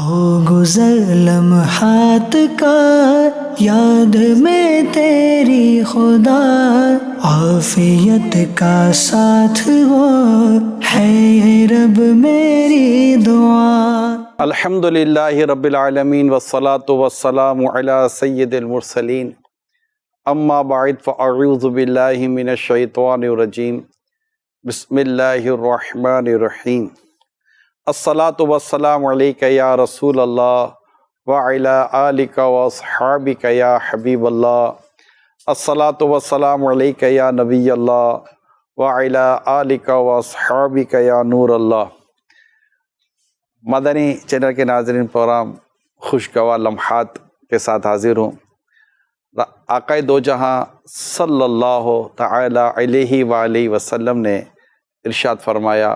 ہو گزر لمحات کا یاد میں تیری خدا، عافیت کا ساتھ وہ ہے اے رب میری دعا۔ الحمدللہ رب العالمین والصلاة والسلام علی سید المرسلین، اما بعد فاعوذ باللہ من الشیطان الرجیم، بسم اللہ الرحمن الرحیم۔ الصلاة والسلام علیک یا رسول اللہ وعلی آلک واصحابک یا حبیب اللہ۔ الصلاة والسلام علیک یا نبی اللہ وعلی آلک واصحابک یا نور اللہ۔ مدنی چینل کے ناظرین، پروگرام خوشگوار لمحات کے ساتھ حاضر ہوں۔ آقا دو جہاں صلی اللہ تعالی علیہ وآلہ وسلم نے ارشاد فرمایا،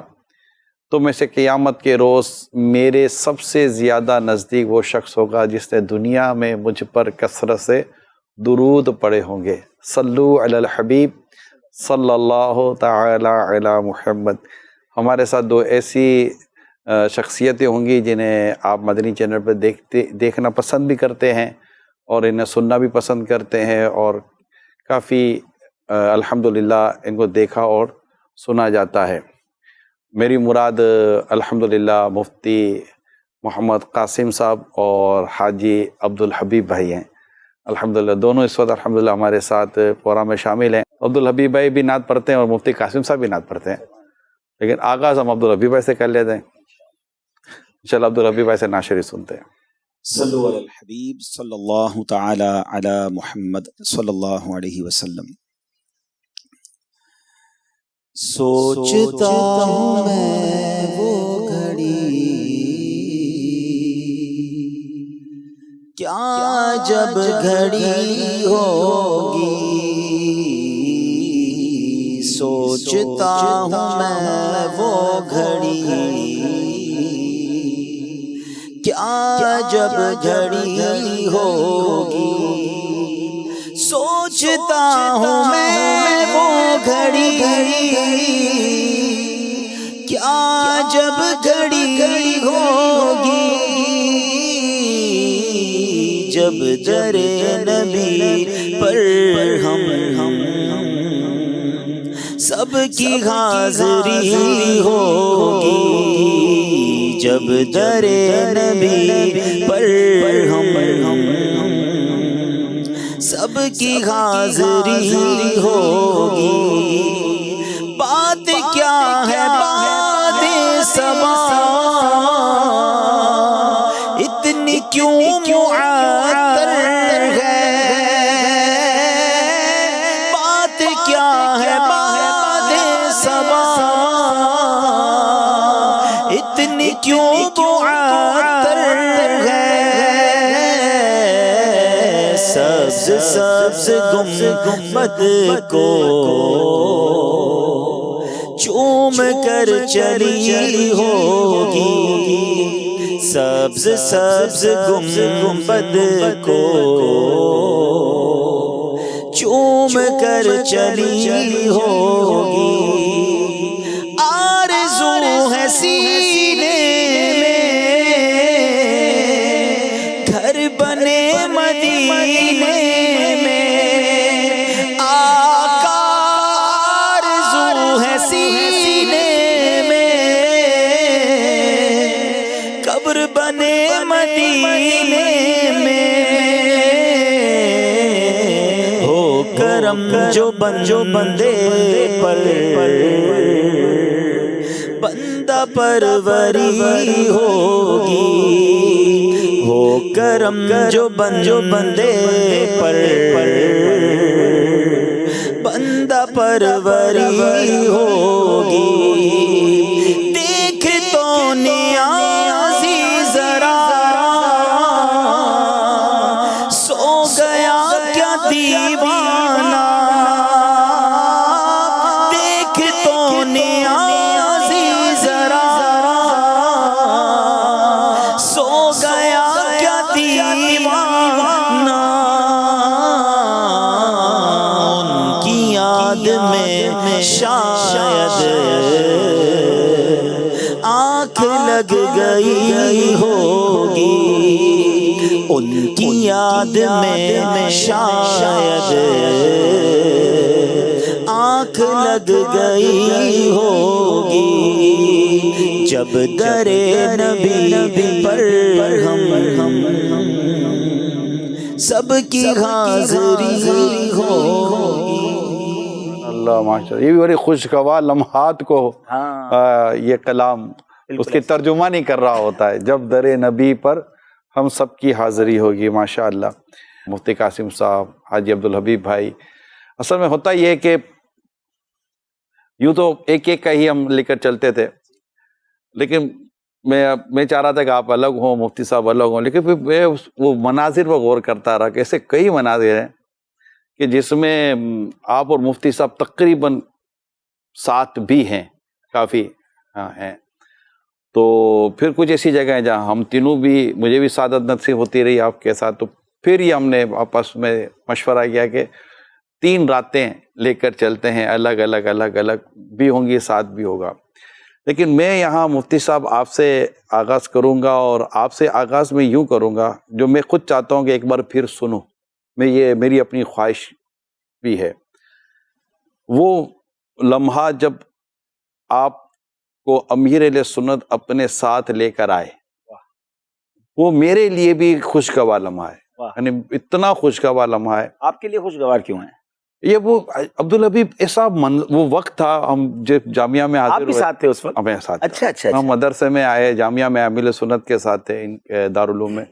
تم میں سے قیامت کے روز میرے سب سے زیادہ نزدیک وہ شخص ہوگا جس نے دنیا میں مجھ پر کثرت سے درود پڑھے ہوں گے۔ صلو علی الحبیب صلی اللہ تعالی علی محمد۔ ہمارے ساتھ دو ایسی شخصیتیں ہوں گی جنہیں آپ مدنی چینل پر دیکھنا پسند بھی کرتے ہیں اور انہیں سننا بھی پسند کرتے ہیں، اور کافی الحمدللہ ان کو دیکھا اور سنا جاتا ہے۔ میری مراد الحمدللہ مفتی محمد قاسم صاحب اور حاجی عبدالحبیب بھائی ہیں۔ الحمدللہ دونوں اس وقت الحمدللہ ہمارے ساتھ پروگرام میں شامل ہیں۔ عبدالحبیب بھائی بھی نعت پڑھتے ہیں اور مفتی قاسم صاحب بھی نعت پڑھتے ہیں، لیکن آغاز ہم عبدالحبیب بھائی سے کر لیتے ہیں۔ انشاءاللہ عبدالحبیب بھائی سے نعت شریف سنتے ہیں۔ صلو علی الحبیب صلی اللہ تعالی علی محمد صلی اللہ علیہ وسلم۔ سوچتا ہوں میں وہ گھڑی، کیا جب گھڑی ہوگی، سوچتا ہوں میں وہ گھڑی، کیا جب گھڑی ہوگی، سوچتا ہوں میں وہ گھڑی، کیا جب گھڑی ہوگی، جب در نبی پر ہم سب کی حاضری ہوگی، جب در نبی پر ہم سب کی حاضری ہوگی۔ بات کیا ہے بات سما، اتنی کیوں معطر ہے، بات کیا ہے بات سما، اتنی کیوں معطر ہے، سبز گنبد کو چوم کر چلی ہوگی، سبز گنبد کو چوم کر چلی ہوگی، آرزو ہے سینے میں گھر بنے مدینے میں، آقا آرزو ہے سینے میں قبر بنے مدینے میں، ہو کرم جو بندے پر بندہ پروری ہوگی، ہو کرم جو بندے پر بندہ پروری ہوگی، دیکھ تو نیازی ذرا سو گیا کیا دیوانہ، دیکھ تو نیازی ذرا سو گیا کیا دیوانہ، ان کی یاد میں شاید آنکھ لگ گئی ہوگی، ان کی یاد میں شاید آنکھ لگ گئی ہوگی، جب در نبی پر ہم سب کی حاضری ہوگی۔ اللہ ماشاء اللہ، یہ بھی بڑی خوشگوار لمحات کو یہ کلام اس کی ترجمانی کر رہا ہوتا ہے، جب در نبی پر ہم سب کی حاضری ہوگی۔ ماشاء اللہ، مفتی قاسم صاحب، حاجی عبدالحبیب بھائی، اصل میں ہوتا یہ ہے کہ یوں تو ایک ایک کا ہی ہم لے کر چلتے تھے، لیکن میں چاہ رہا تھا کہ آپ الگ ہوں، مفتی صاحب الگ ہوں، لیکن پھر میں وہ مناظر پر غور کرتا رہا کہ ایسے کئی مناظر ہیں کہ جس میں آپ اور مفتی صاحب تقریباً ساتھ بھی ہیں، کافی ہیں۔ تو پھر کچھ ایسی جگہ ہیں جہاں ہم تینوں بھی، مجھے بھی سعادت نصیب ہوتی رہی آپ کے ساتھ، تو پھر ہی ہم نے آپس میں مشورہ کیا کہ 3 راتیں لے کر چلتے ہیں، الگ الگ بھی ہوں گی، ساتھ بھی ہوگا۔ لیکن میں یہاں مفتی صاحب آپ سے آغاز کروں گا، اور آپ سے آغاز میں یوں کروں گا جو میں خود چاہتا ہوں کہ ایک بار پھر سنوں، یہ میری اپنی خواہش بھی ہے۔ وہ لمحہ جب آپ کو امیر اہل سنت اپنے ساتھ لے کر آئے، وہ میرے لیے بھی خوشگوار لمحہ ہے، یعنی اتنا خوشگوار لمحہ ہے۔ آپ کے لیے خوشگوار کیوں ہے؟ یہ وہ عبدالحبیب ایسا وہ وقت تھا، ہم جب جامعہ میں حاضر آپ بھی ساتھ تھے اس وقت؟ ہمیں ساتھ، اچھا ہم مدرسے میں آئے، جامعہ میں امیر سنت کے ساتھ تھے، ان کے دارالعلوم میں،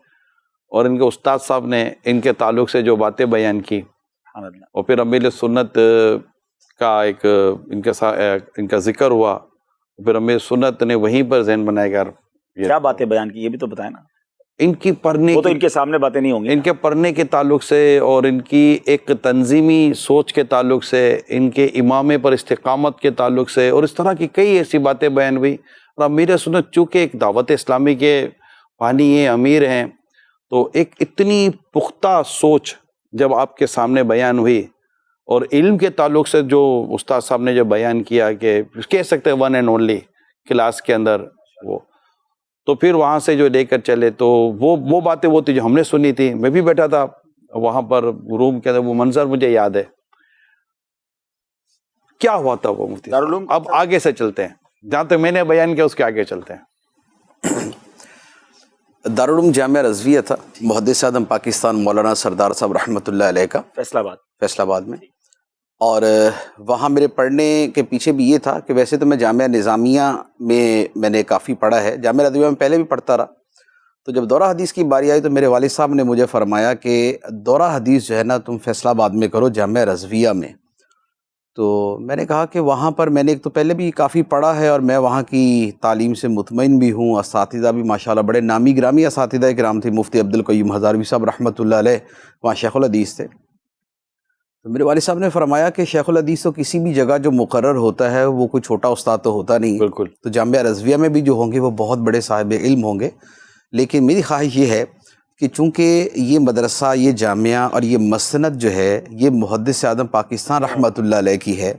اور ان کے استاد صاحب نے ان کے تعلق سے جو باتیں بیان کی، اور پھر امیر سنت کا ایک ان کا ذکر ہوا، پھر امیر سنت نے وہیں پر ذہن بنائے گا۔ کیا باتیں بیان کی یہ بھی تو بتائیں نا۔ ان کی پڑھنے، وہ تو ان کے سامنے باتیں نہیں ہوں گی، ان کے پڑھنے کے تعلق سے، اور ان کی ایک تنظیمی سوچ کے تعلق سے، ان کے امامے پر استقامت کے تعلق سے، اور اس طرح کی کئی ایسی باتیں بیان ہوئی۔ اور امیر سنت چونکہ ایک دعوت اسلامی کے بانی ہیں، امیر ہیں، تو ایک اتنی پختہ سوچ جب آپ کے سامنے بیان ہوئی، اور علم کے تعلق سے جو استاد صاحب نے جو بیان کیا کہ کہہ سکتے ہیں ون اینڈ اونلی کلاس کے اندر، وہ تو پھر وہاں سے جو لے کر چلے، تو وہ باتیں وہ تھی جو ہم نے سنی تھی۔ میں بھی بیٹھا تھا وہاں پر روم کے اندر، وہ منظر مجھے یاد ہے۔ کیا ہوا تھا وہ مفتی صاحب؟ اب آگے سے چلتے ہیں، جہاں تک میں نے بیان کیا اس کے آگے چلتے ہیں۔ دارالعلوم جامعہ رضویہ تھا، محدث اعظم پاکستان مولانا سردار صاحب رحمۃ اللہ علیہ کا، فیصل آباد میں۔ اور وہاں میرے پڑھنے کے پیچھے بھی یہ تھا کہ ویسے تو میں جامعہ نظامیہ میں نے کافی پڑھا ہے، جامعہ رضویہ میں پہلے بھی پڑھتا رہا۔ تو جب دورہ حدیث کی باری آئی تو میرے والد صاحب نے مجھے فرمایا کہ دورہ حدیث جو ہے نا تم فیصل آباد میں کرو، جامعہ رضویہ میں۔ تو میں نے کہا کہ وہاں پر میں نے ایک تو پہلے بھی کافی پڑھا ہے، اور میں وہاں کی تعلیم سے مطمئن بھی ہوں، اساتذہ بھی ماشاءاللہ بڑے نامی گرامی اساتذہ کرام تھے، مفتی عبدالقیوم ہزاروی صاحب رحمۃ اللہ علیہ وہاں شیخ الحدیث تھے۔ تو میرے والد صاحب نے فرمایا کہ شیخ الحدیث تو کسی بھی جگہ جو مقرر ہوتا ہے وہ کوئی چھوٹا استاد تو ہوتا نہیں، بالکل، تو جامعہ رضویہ میں بھی جو ہوں گے وہ بہت بڑے صاحب علم ہوں گے۔ لیکن میری خواہش یہ ہے کہ چونکہ یہ مدرسہ، یہ جامعہ اور یہ مسند جو ہے یہ محدث اعظم پاکستان رحمۃ اللہ علیہ کی ہے،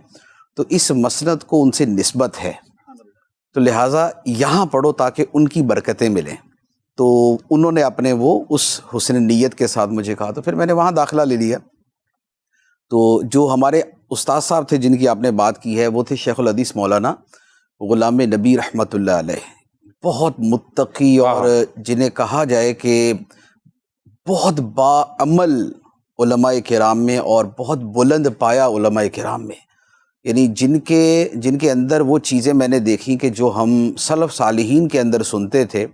تو اس مسند کو ان سے نسبت ہے، تو لہٰذا یہاں پڑھو تاکہ ان کی برکتیں ملیں۔ تو انہوں نے اپنے وہ اس حسن نیت کے ساتھ مجھے کہا، تو پھر میں نے وہاں داخلہ لے لیا۔ تو جو ہمارے استاد صاحب تھے جن کی آپ نے بات کی ہے، وہ تھے شیخ الحدیث مولانا غلام نبی رحمۃ اللہ علیہ، بہت متقی، اور جنہیں کہا جائے کہ بہت باعمل علماء کرام میں، اور بہت بلند پایا علماء کرام میں، یعنی جن کے اندر وہ چیزیں میں نے دیکھی کہ جو ہم سلف صالحین کے اندر سنتے تھے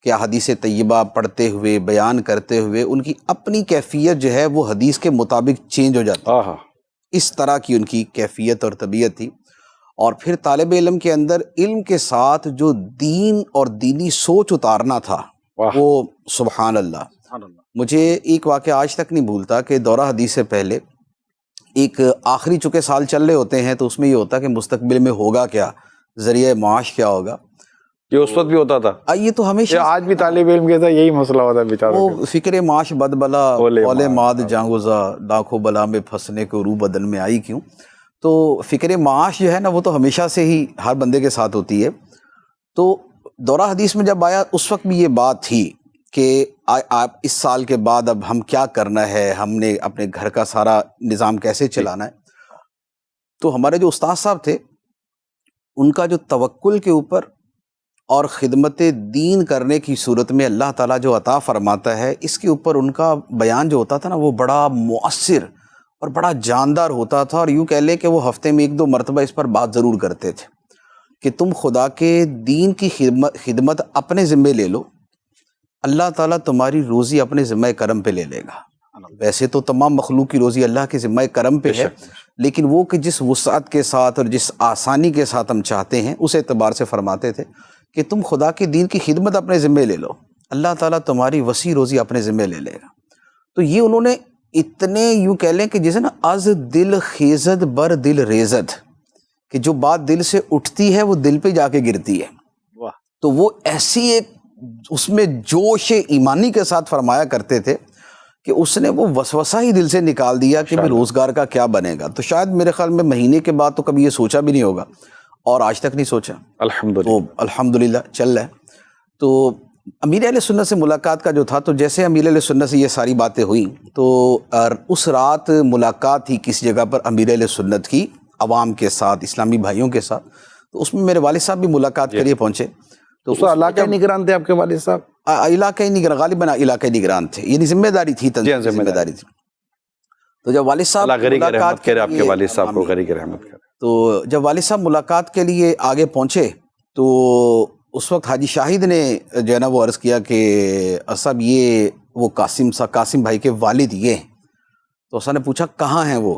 کہ حدیث طیبہ پڑھتے ہوئے، بیان کرتے ہوئے ان کی اپنی کیفیت جو ہے وہ حدیث کے مطابق چینج ہو جاتی، اس طرح کی ان کی کیفیت اور طبیعت تھی۔ اور پھر طالب علم کے اندر علم کے ساتھ جو دین اور دینی سوچ اتارنا تھا، وہ سبحان اللہ۔ مجھے ایک واقعہ آج تک نہیں بھولتا کہ دورہ حدیث سے پہلے ایک آخری چونکہ سال چل رہے ہوتے ہیں تو اس میں یہ ہوتا ہے کہ مستقبل میں ہوگا کیا، ذریعہ معاش کیا ہوگا، یہ اس وقت بھی ہوتا تھا، یہ تو ہمیشہ آج بھی طالب علم کے ساتھ یہی مسئلہ ہوتا ہے بیچاروں وہ فکر معاش بد بلا اولے ماد جانگوزا لاکھوں بلا میں پھنسنے کو روح بدن میں آئی کیوں۔ تو فکر معاش جو ہے نا وہ تو ہمیشہ سے ہی ہر بندے کے ساتھ ہوتی ہے۔ تو دورہ حدیث میں جب آیا اس وقت بھی یہ بات تھی کہ آپ اس سال کے بعد اب ہم کیا کرنا ہے، ہم نے اپنے گھر کا سارا نظام کیسے چلانا ہے. تو ہمارے جو استاد صاحب تھے ان کا جو توکل کے اوپر اور خدمت دین کرنے کی صورت میں اللہ تعالیٰ جو عطا فرماتا ہے، اس کے اوپر ان کا بیان جو ہوتا تھا نا وہ بڑا مؤثر اور بڑا جاندار ہوتا تھا. اور یوں کہہ لیں کہ وہ ہفتے میں 1-2 مرتبہ اس پر بات ضرور کرتے تھے کہ تم خدا کے دین کی خدمت اپنے ذمے لے لو، اللہ تعالیٰ تمہاری روزی اپنے ذمہ کرم پہ لے لے گا. ویسے تو تمام مخلوق کی روزی اللہ کے ذمہ کرم پہ ہے، لیکن وہ کہ جس وسعت کے ساتھ اور جس آسانی کے ساتھ ہم چاہتے ہیں اس اعتبار سے فرماتے تھے کہ تم خدا کے دین کی خدمت اپنے ذمہ لے لو، اللہ تعالیٰ تمہاری وسیع روزی اپنے ذمہ لے لے گا. تو یہ انہوں نے اتنے یوں کہہ لیں کہ جیسے نا از دل خیزد بر دل ریزد، کہ جو بات دل سے اٹھتی ہے وہ دل پہ جا کے گرتی ہے. تو وہ ایسی ایک اس میں جوش ایمانی کے ساتھ فرمایا کرتے تھے کہ اس نے وہ وسوسہ ہی دل سے نکال دیا کہ بھی روزگار کا کیا بنے گا. تو شاید میرے خیال میں مہینے کے بعد تو کبھی یہ سوچا بھی نہیں ہوگا اور آج تک نہیں سوچا. الحمدللہ. تو الحمدللہ چل رہا ہے. تو امیر اہل سنت سے ملاقات کا جو تھا، تو جیسے امیر اہل سنت سے یہ ساری باتیں ہوئیں تو اس رات ملاقات تھی کسی جگہ پر امیر اہل سنت کی عوام کے ساتھ، اسلامی بھائیوں کے ساتھ. تو اس میں میرے والد صاحب بھی ملاقات کے لیے پہنچے. تو اس علاقہ نگران تھے آپ کے والد صاحب؟ علاقائی نگران، غالباً علاقائی نگران تھے، یعنی ذمہ داری تھی، ذمہ داری تھی. تو جب والد صاحب ملاقات کرے، آپ کے والد صاحب کو غریق رحمت کرے. تو جب والد صاحب ملاقات کے لیے آگے پہنچے تو اس وقت حاجی شاہد نے جو ہے نا وہ عرض کیا کہ صاحب یہ وہ قاسم بھائی کے والد یہ. تو اسا نے پوچھا کہاں ہیں وہ؟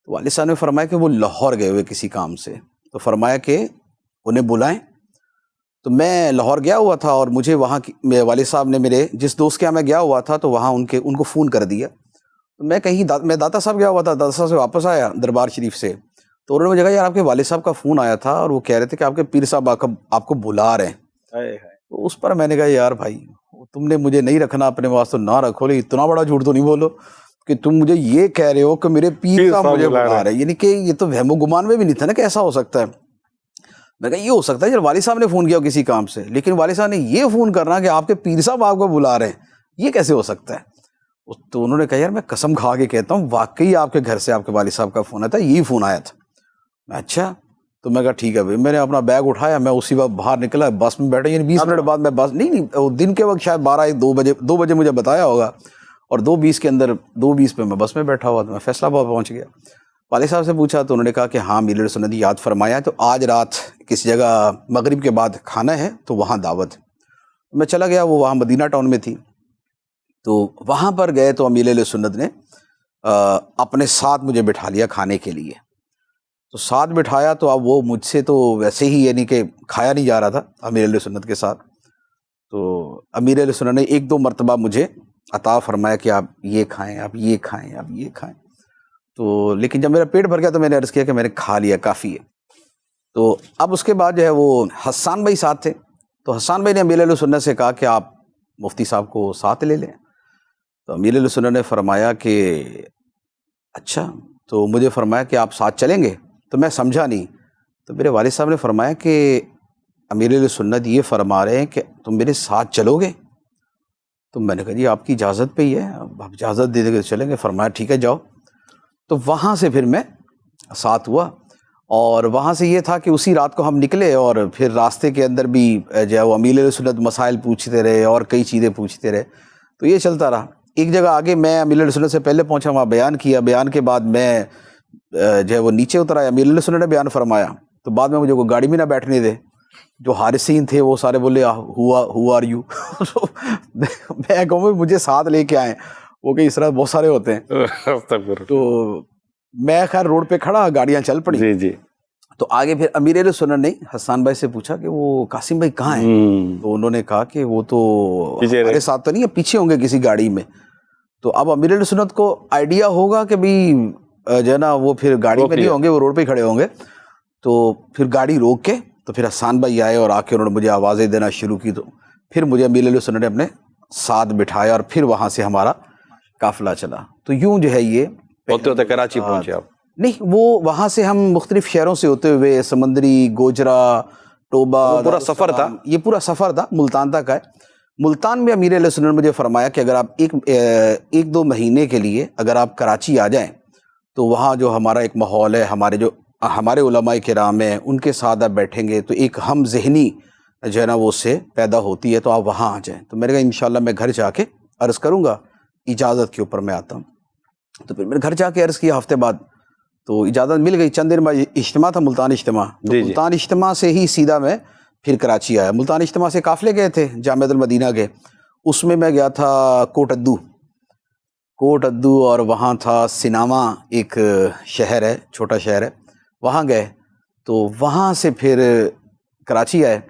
تو والد صاحب نے فرمایا کہ وہ لاہور گئے ہوئے کسی کام سے. تو فرمایا کہ انہیں بلائیں. تو میں لاہور گیا ہوا تھا اور مجھے وہاں میرے والد صاحب نے میرے جس دوست کے یہاں میں گیا ہوا تھا تو وہاں ان کو فون کر دیا. تو میں کہیں میں داتا صاحب گیا ہوا تھا، داتا صاحب سے واپس آیا دربار شریف سے. تو انہوں نے مجھے کہا یار آپ کے والد صاحب کا فون آیا تھا اور وہ کہہ رہے تھے کہ آپ کے پیر صاحب آپ کو بلا رہے ہیں. تو اس پر میں نے کہا یار بھائی تم نے مجھے نہیں رکھنا اپنے واسطے نہ رکھو، لیکن اتنا بڑا جھوٹ تو نہیں بولو کہ تم مجھے یہ کہہ رہے ہو کہ میرے پیر صاحب مجھے بلا رہے ہیں. یعنی کہ یہ تو وہم و گمان میں بھی نہیں تھا نا کہ ایسا ہو سکتا ہے. میں کہا یہ ہو سکتا ہے جب والد صاحب نے فون کیا کسی کام سے، لیکن والد صاحب نے یہ فون کرنا کہ آپ کے پیر صاحب آپ کو بلا رہے ہیں، یہ کیسے ہو سکتا ہے؟ تو انہوں نے کہا یار میں قسم کھا کے کہتا ہوں واقعی آپ کے گھر سے آپ کے والد صاحب کا فون آیا تھا، یہی فون آیا تھا. اچھا. تو میں کہا ٹھیک ہے بھائی. میں نے اپنا بیگ اٹھایا، میں اسی وقت باہر نکلا، بس میں بیٹھا. یعنی 20 منٹ بعد میں بس نہیں دن کے وقت شاید 2 بجے مجھے بتایا ہوگا، اور 2:20 کے اندر 2:20 پہ میں بس میں بیٹھا ہوا تھا. میں فیصلہ آباد پہنچ گیا. والد صاحب سے پوچھا تو انہوں نے کہا کہ ہاں امیر اہل سنت یاد فرمایا تو آج رات کسی جگہ مغرب کے بعد کھانا ہے تو وہاں دعوت ہے. میں چلا گیا، وہ وہاں مدینہ ٹاؤن میں تھی. تو وہاں پر گئے تو امیر اہل سنت نے اپنے ساتھ مجھے بٹھا لیا کھانے کے لیے. تو ساتھ بٹھایا تو اب وہ مجھ سے تو ویسے ہی یعنی کہ کھایا نہیں جا رہا تھا امیر اہل سنت کے ساتھ. تو امیر اہل سنت نے 1-2 مرتبہ مجھے عطا فرمایا کہ آپ یہ کھائیں، آپ یہ کھائیں، آپ یہ کھائیں. تو لیکن جب میرا پیٹ بھر گیا تو میں نے عرض کیا کہ میں نے کھا لیا، کافی ہے. تو اب اس کے بعد جو ہے وہ حسان بھائی ساتھ تھے. تو حسان بھائی نے امیر اہل سنت سے کہا کہ آپ مفتی صاحب کو ساتھ لے لیں. تو امیر اہل سنت نے فرمایا کہ اچھا. تو مجھے فرمایا کہ آپ ساتھ چلیں گے. تو میں سمجھا نہیں. تو میرے والد صاحب نے فرمایا کہ امیر اہل سنت یہ فرما رہے ہیں کہ تم میرے ساتھ چلو گے. تو میں نے کہا جی آپ کی اجازت پہ ہی ہے، آپ اجازت دے دیں گے چلیں گے. فرمایا ٹھیک ہے جاؤ. تو وہاں سے پھر میں ساتھ ہوا، اور وہاں سے یہ تھا کہ اسی رات کو ہم نکلے، اور پھر راستے کے اندر بھی جو ہے وہ امیر اہل سنت مسائل پوچھتے رہے اور کئی چیزیں پوچھتے رہے. تو یہ چلتا رہا. ایک جگہ آگے میں امیر اہل سنت سے پہلے پہنچا، وہاں بیان کیا. بیان کے بعد میں جو ہے وہ نیچے اتر آیا. امیر اہل سنت نے بیان فرمایا. تو بعد میں مجھے کوئی گاڑی میں نہ بیٹھنے دے. جو حارثین تھے وہ سارے بولے ہو آر یو. میں کہوں مجھے ساتھ لے کے آئیں، وہ کہ اس طرح بہت سارے ہوتے ہیں. تو میں خیر روڈ پہ کھڑا، گاڑیاں چل پڑی. جی جی. تو آگے پھر امیر اہل سنت نے حسان بھائی سے پوچھا کہ وہ قاسم بھائی کہاں ہیں؟ تو انہوں نے کہا کہ وہ تو ہمارے ساتھ تو نہیں ہے، پیچھے ہوں گے کسی گاڑی میں. تو اب امیر اہل سنت کو آئیڈیا ہوگا کہ بھائی جو ہے نا وہ پھر گاڑی میں نہیں ہوں گے، وہ روڈ پہ کھڑے ہوں گے. تو پھر گاڑی روک کے تو پھر حسان بھائی آئے اور آ کے انہوں نے مجھے آوازیں دینا شروع کی. تو پھر مجھے امیر اہل سنت نے اپنے ساتھ بٹھایا اور پھر وہاں سے ہمارا قافلہ چلا. تو یوں جو ہے یہ ہوتے ہوتے کراچی پہنچے آپ؟ نہیں، وہ وہاں سے ہم مختلف شہروں سے ہوتے ہوئے سمندری، گوجرا، ٹوبا، پورا سفر تھا. یہ پورا سفر تھا، ملتان تک ہے. ملتان میں امیر اہل سنت نے مجھے فرمایا کہ اگر آپ ایک دو مہینے کے لیے اگر آپ کراچی آ جائیں تو وہاں جو ہمارا ایک ماحول ہے، ہمارے علماء کرام ہیں ان کے ساتھ آپ بیٹھیں گے تو ایک ہم ذہنی جو ہے نا وہ اس سے پیدا ہوتی ہے، تو آپ وہاں آ جائیں۔ تو میں نے کہا انشاءاللہ میں گھر جا کے عرض کروں گا، اجازت کے اوپر میں آتا ہوں۔ تو پھر میں نے گھر جا کے عرض کیا ہفتے بعد، تو اجازت مل گئی۔ چند دن بعد اجتماع تھا، ملتان اجتماع، تو ملتان اجتماع سے ہی سیدھا میں پھر کراچی آیا۔ ملتان اجتماع سے قافلے گئے تھے جامعۃ المدینہ کے، اس میں گیا تھا کوٹ ادو، اور وہاں تھا سناما، ایک شہر ہے، چھوٹا شہر ہے، وہاں گئے۔ تو وہاں سے پھر کراچی آئے،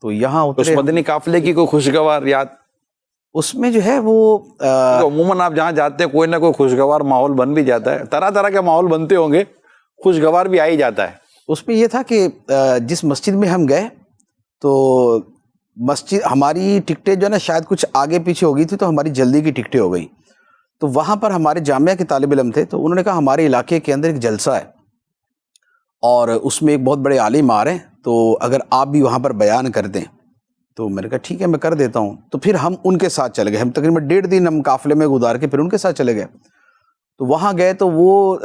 تو یہاں اس مدنی قافلے کی کوئی خوشگوار یاد؟ اس میں جو ہے وہ عموماً آپ جہاں جاتے ہیں کوئی نہ کوئی خوشگوار ماحول بن بھی جاتا ہے، طرح طرح کے ماحول بنتے ہوں گے، خوشگوار بھی آ ہی جاتا ہے۔ اس میں یہ تھا کہ جس مسجد میں ہم گئے تو مسجد ہماری ٹکٹیں جو ہے نا شاید کچھ آگے پیچھے ہو گئی تھی، تو ہماری جلدی کی ٹکٹیں ہو گئی۔ تو وہاں پر ہمارے جامعہ کے طالب علم تھے، تو انہوں نے کہا ہمارے علاقے کے اندر ایک جلسہ ہے اور اس میں ایک بہت بڑے عالم آ رہے ہیں، تو اگر آپ بھی وہاں پر بیان کر دیں۔ تو میں نے کہا ٹھیک ہے میں کر دیتا ہوں۔ تو پھر ہم ان کے ساتھ چلے گئے، ہم تقریباً 1.5 دن ہم قافلے میں گزار کے پھر ان کے ساتھ چلے گئے۔ تو وہاں گئے تو وہ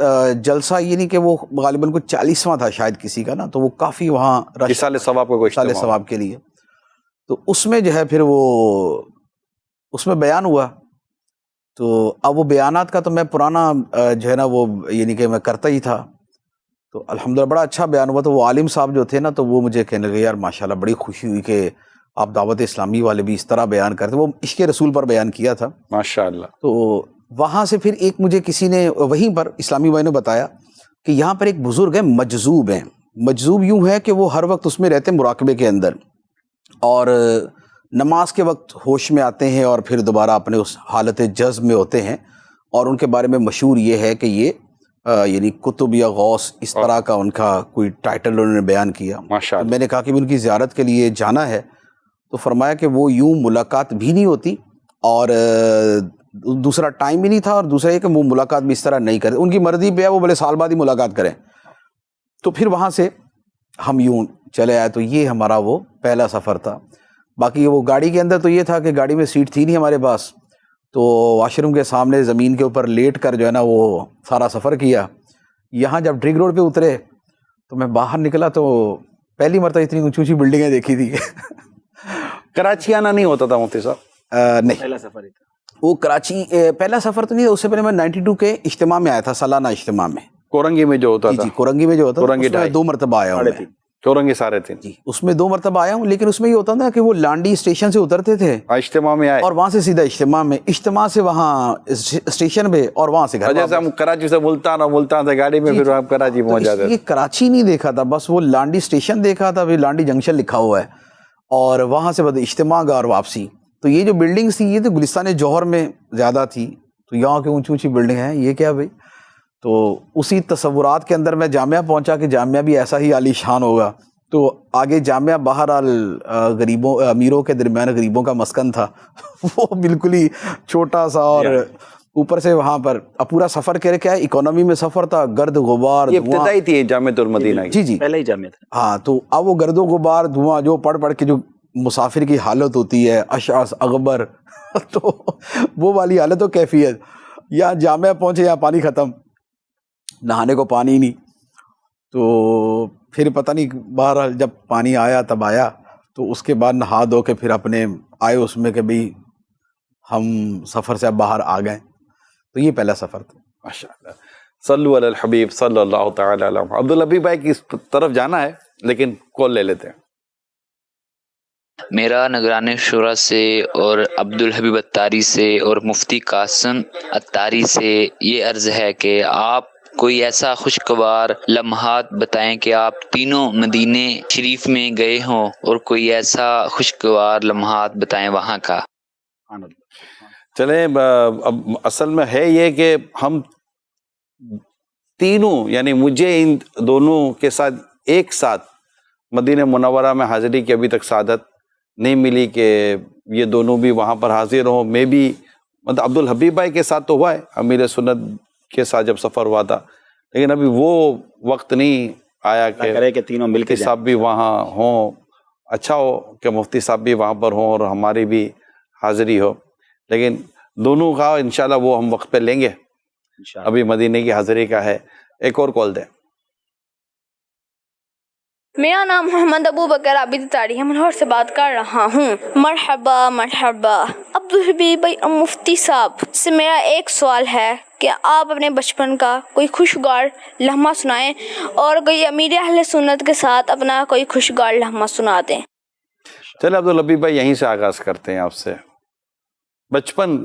جلسہ یہ نہیں کہ وہ غالباً کوئی 40واں تھا شاید کسی کا نا، تو وہ کافی وہاں اصال ثواب کا کوئی اصال ثواب کے لیے۔ تو اس میں جو ہے پھر وہ اس میں بیان ہوا، تو اب وہ بیانات کا تو میں پرانا جو ہے نا وہ یعنی کہ میں کرتا ہی تھا، تو الحمدللہ بڑا اچھا بیان ہوا۔ تو وہ عالم صاحب جو تھے نا، تو وہ مجھے کہنے لگے یار ماشاءاللہ بڑی خوشی ہوئی کہ آپ دعوت اسلامی والے بھی اس طرح بیان کرتے۔ وہ عشق رسول پر بیان کیا تھا ماشاءاللہ۔ تو وہاں سے پھر ایک مجھے کسی نے وہیں پر اسلامی بھائی نے بتایا کہ یہاں پر ایک بزرگ ہیں، مجذوب ہیں۔ مجذوب یوں ہے کہ وہ ہر وقت اس میں رہتے ہیں مراقبے کے اندر، اور نماز کے وقت ہوش میں آتے ہیں اور پھر دوبارہ اپنے اس حالت جذب میں ہوتے ہیں، اور ان کے بارے میں مشہور یہ ہے کہ یہ یعنی کتب یا غوث اس طرح کا ان کا کوئی ٹائٹل انہوں نے بیان کیا۔ ماشاءاللہ۔ میں نے کہا کہ ان کی زیارت کے لیے جانا ہے، تو فرمایا کہ وہ یوں ملاقات بھی نہیں ہوتی، اور دوسرا ٹائم بھی نہیں تھا، اور دوسرا یہ کہ وہ ملاقات بھی اس طرح نہیں کرتے، ان کی مرضی پہ ہے، وہ بھلے سال بعد ہی ملاقات کریں۔ تو پھر وہاں سے ہم یوں چلے آئے۔ تو یہ ہمارا وہ پہلا سفر تھا۔ باقی وہ گاڑی کے اندر تو یہ تھا کہ گاڑی میں سیٹ تھی نہیں ہمارے پاس، تو واش روم کے سامنے زمین کے اوپر لیٹ کر جو ہے نا وہ سارا سفر کیا۔ یہاں جب ڈرگ روڈ پہ اترے تو میں باہر نکلا تو پہلی مرتبہ اتنی اونچی اونچی بلڈنگیں دیکھی تھی۔ کراچی آنا نہیں ہوتا تھا مفتی صاحب؟ نہیں، پہلا سفر ہی تھا وہ کراچی پہلا سفر تو نہیں تھا، اس سے پہلے میں 92 کے اجتماع میں آیا تھا، سالانہ اجتماع میں، کورنگی میں جو ہوتا تھا۔ جی کورنگی میں جو ہوتا کورنگی تھا، اس میں 2 مرتبہ آیا ہوں میں۔ کورنگی سارے تھے جی اس میں 2 مرتبہ آیا ہوں، لیکن اس میں یہ ہوتا تھا کہ وہ لانڈی اسٹیشن سے اترتے تھے اجتماع میں آئے، اور وہاں سے سیدھا اجتماع سے وہاں اسٹیشن پہ، اور وہاں سے گھر جیسے ہم کراچی سے ملتان اور ملتان سے گاڑی میں پھر ہم کراچی پہنچ جاتے تھے۔ یہ کراچی نہیں دیکھا تھا، بس وہ لانڈی اسٹیشن دیکھا تھا، پھر لانڈی جنکشن لکھا ہوا ہے، اور وہاں سے بعد اجتماع گاہ اور واپسی۔ تو یہ جو بلڈنگس تھی یہ تو گلستان جوہر میں زیادہ تھی، تو یہاں کی اونچی اونچی بلڈنگ ہیں، یہ کیا بھائی؟ تو اسی تصورات کے اندر میں جامعہ پہنچا کہ جامعہ بھی ایسا ہی عالی شان ہوگا۔ تو آگے جامعہ بہرحال غریبوں امیروں کے درمیان غریبوں کا مسکن تھا، وہ بالکل ہی چھوٹا سا، اور اوپر سے وہاں پر اب پورا سفر کر کے آئے، اکانومی میں سفر تھا، گرد غبار، یہ ابتدائی تھی جامعۃ المدینہ کی؟ جی پہلا ہی جامعہ تھا۔ ہاں، تو اب وہ گرد و غبار، دھواں جو پڑھ کے جو مسافر کی حالت ہوتی ہے، اشعث اغبر، تو وہ والی حالت و کیفیت، یا جامعہ پہنچے یا پانی ختم، نہانے کو پانی نہیں۔ تو پھر پتہ نہیں، بہرحال جب پانی آیا تب آیا، تو اس کے بعد نہا دھو کے پھر اپنے آئے اس میں کہ بھئی ہم سفر سے اب باہر آ گئے۔ تو یہ پہلا سفر تھا۔ ماشاءاللہ، صلو علی الحبیب صلی اللہ تعالی علیہ وسلم۔ عبدالحبیب بھائی کی طرف جانا ہے لیکن کال لے لیتے ہیں۔ میرا نگران شورا سے اور عبدالحبیب اتاری سے اور مفتی قاسم اتاری سے یہ عرض ہے کہ آپ کوئی ایسا خوشگوار لمحات بتائیں کہ آپ تینوں مدینے شریف میں گئے ہوں، اور کوئی ایسا خوشگوار لمحات بتائیں وہاں کا۔ چلیں، اب اصل میں ہے یہ کہ ہم تینوں، یعنی مجھے ان دونوں کے ساتھ ایک ساتھ مدینہ منورہ میں حاضری کی ابھی تک سعادت نہیں ملی کہ یہ دونوں بھی وہاں پر حاضر ہوں۔ میں بھی مطلب عبدالحبیب بھائی کے ساتھ تو ہوا ہے، امیر سنت کے ساتھ جب سفر ہوا تھا، لیکن ابھی وہ وقت نہیں آیا کہ تینوں مل کے صاحب بھی وہاں ہوں۔ اچھا ہو کہ مفتی صاحب بھی وہاں پر ہوں اور ہماری بھی حاضری ہو، لیکن دونوں کا انشاءاللہ وہ ہم وقت پہ لیں گے. انشاءاللہ. ابھی مدینے کی حاضری کا ہے. ایک اور کال دیں. میرا نام محمد ابو بکر عابد اتاری ہے، میں لاہور سے بات کر رہا ہوں. مرحبا مرحبا. عبدالحبیب بھائی مفتی صاحب سے میرا ایک سوال ہے کہ آپ اپنے بچپن کا کوئی خوشگوار لمحہ سنائیں اور کوئی امیر اہل سنت کے ساتھ اپنا کوئی خوشگوار لمحہ سنا دیں. چلے عبدالحبیب بھائی یہیں سے آغاز کرتے ہیں آپ سے. بچپن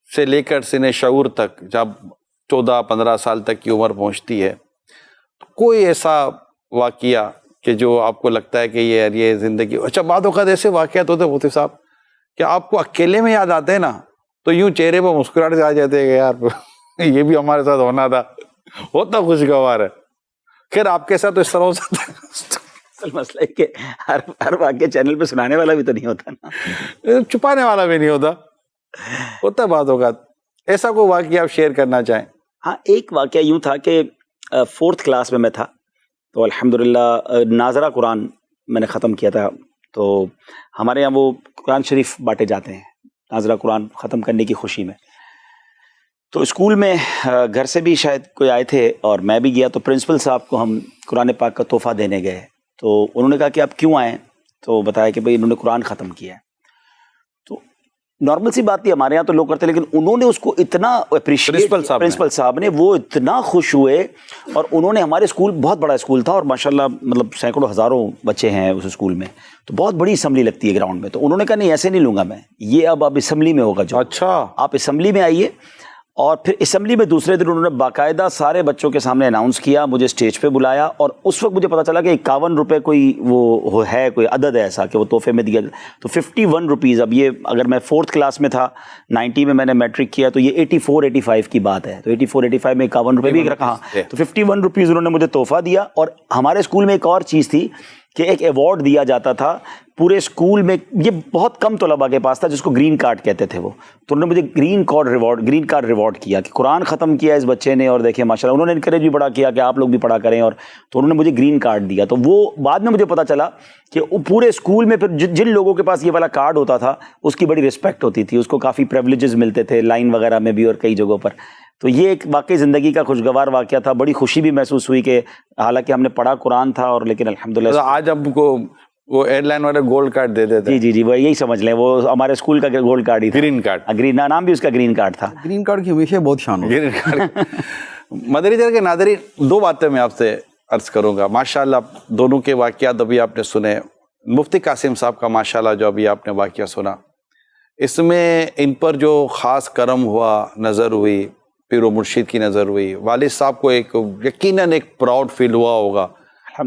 سے لے کر سن شعور تک، جب 14-15 سال تک کی عمر پہنچتی ہے، کوئی ایسا واقعہ کہ جو آپ کو لگتا ہے کہ یہ زندگی. اچھا، بعض اوقات ایسے واقعات ہوتے ہیں مفتی صاحب کہ آپ کو اکیلے میں یاد آتے ہیں نا، تو یوں چہرے پہ مسکراہٹ سے آ جاتے ہیں کہ یار یہ بھی ہمارے ساتھ ہونا تھا. ہوتا خوشگوار ہے. خیر آپ کے ساتھ تو اس طرح ہو سکتا ہے. اصل مسئلہ ہے کہ ہر واقعہ چینل پہ سنانے والا بھی تو نہیں ہوتا نا، چھپانے والا بھی نہیں ہوتا. ہوتا ہے بعض اوقات. ایسا کوئی واقعہ آپ شیئر کرنا چاہیں؟ ہاں، ایک واقعہ یوں تھا کہ 4th کلاس میں تھا، تو الحمدللہ ناظرہ قرآن میں نے ختم کیا تھا. تو ہمارے یہاں وہ قرآن شریف بانٹے جاتے ہیں ناظرہ قرآن ختم کرنے کی خوشی میں. تو اسکول میں گھر سے بھی شاید کوئی آئے تھے اور میں بھی گیا. تو پرنسپل صاحب کو ہم قرآن پاک کا تحفہ دینے گئے. تو انہوں نے کہا کہ آپ کیوں آئیں؟ تو بتایا کہ بھئی انہوں نے قرآن ختم کیا ہے. تو نارمل سی بات تھی، ہمارے یہاں تو لوگ کرتے، لیکن انہوں نے اس کو اتنا اپریشیٹ، پرنسپل صاحب نے وہ اتنا خوش ہوئے. اور انہوں نے، ہمارے اسکول بہت بڑا اسکول تھا اور ماشاءاللہ مطلب سینکڑوں ہزاروں بچے ہیں اس اسکول میں، تو بہت بڑی اسمبلی لگتی ہے گراؤنڈ میں. تو انہوں نے کہا نہیں ایسے نہیں لوں گا میں، یہ اب اسمبلی میں ہوگا. جو اچھا، آپ اسمبلی میں آئیے. اور پھر اسمبلی میں دوسرے دن انہوں نے باقاعدہ سارے بچوں کے سامنے اناؤنس کیا، مجھے اسٹیج پہ بلایا. اور اس وقت مجھے پتا چلا کہ 51 روپے کوئی وہ ہے، کوئی عدد ہے ایسا کہ وہ تحفے میں دیا. تو 51 روپیز. اب یہ اگر میں 4th کلاس میں تھا، 90 میں نے میٹرک کیا، تو یہ 84-85 کی بات ہے. تو 84-85 میں 51 روپے بھی رکھا. تو 51 روپیز انہوں نے مجھے تحفہ دیا. اور ہمارے اسکول میں ایک اور چیز تھی کہ ایک ایوارڈ دیا جاتا تھا پورے اسکول میں. یہ بہت کم طلباء کے پاس تھا، جس کو گرین کارڈ کہتے تھے وہ. تو انہوں نے مجھے گرین کارڈ ریوارڈ کیا کہ قرآن ختم کیا اس بچے نے، اور دیکھیں ماشاءاللہ انہوں نے انکریج بھی بڑا کیا کہ آپ لوگ بھی پڑھا کریں. اور تو انہوں نے مجھے گرین کارڈ دیا. تو وہ بعد میں مجھے پتا چلا کہ پورے اسکول میں پھر جن لوگوں کے پاس یہ والا کارڈ ہوتا تھا اس کی بڑی رسپیکٹ ہوتی تھی، اس کو کافی پریولیجز ملتے تھے لائن وغیرہ میں بھی اور کئی جگہوں پر. تو یہ ایک واقعی زندگی کا خوشگوار واقعہ تھا. بڑی خوشی بھی محسوس ہوئی کہ حالانکہ ہم نے پڑھا قرآن تھا، اور لیکن الحمدللہ آج ہم کو وہ ایئر لائن والے گولڈ کارڈ دے دیتے. جی وہ یہی سمجھ لیں، وہ ہمارے اسکول کا گولڈ کارڈ ہی تھا. Green card. گرین نام بھی اس کا گرین کارڈ تھا. گرین کارڈ کی ہمیشہ بہت شان ہوتی ہے. Green card. مدنی چینل کے ناظرین، 2 باتیں میں آپ سے عرض کروں گا. ماشاءاللہ دونوں کے واقعات ابھی آپ نے سنے. مفتی قاسم صاحب کا ماشاءاللہ جو ابھی آپ نے واقعہ سنا، اس میں ان پر جو خاص کرم ہوا، نظر ہوئی، پیر و مرشد کی نظر ہوئی. والد صاحب کو ایک یقیناً ایک پراؤڈ فیل ہوا ہوگا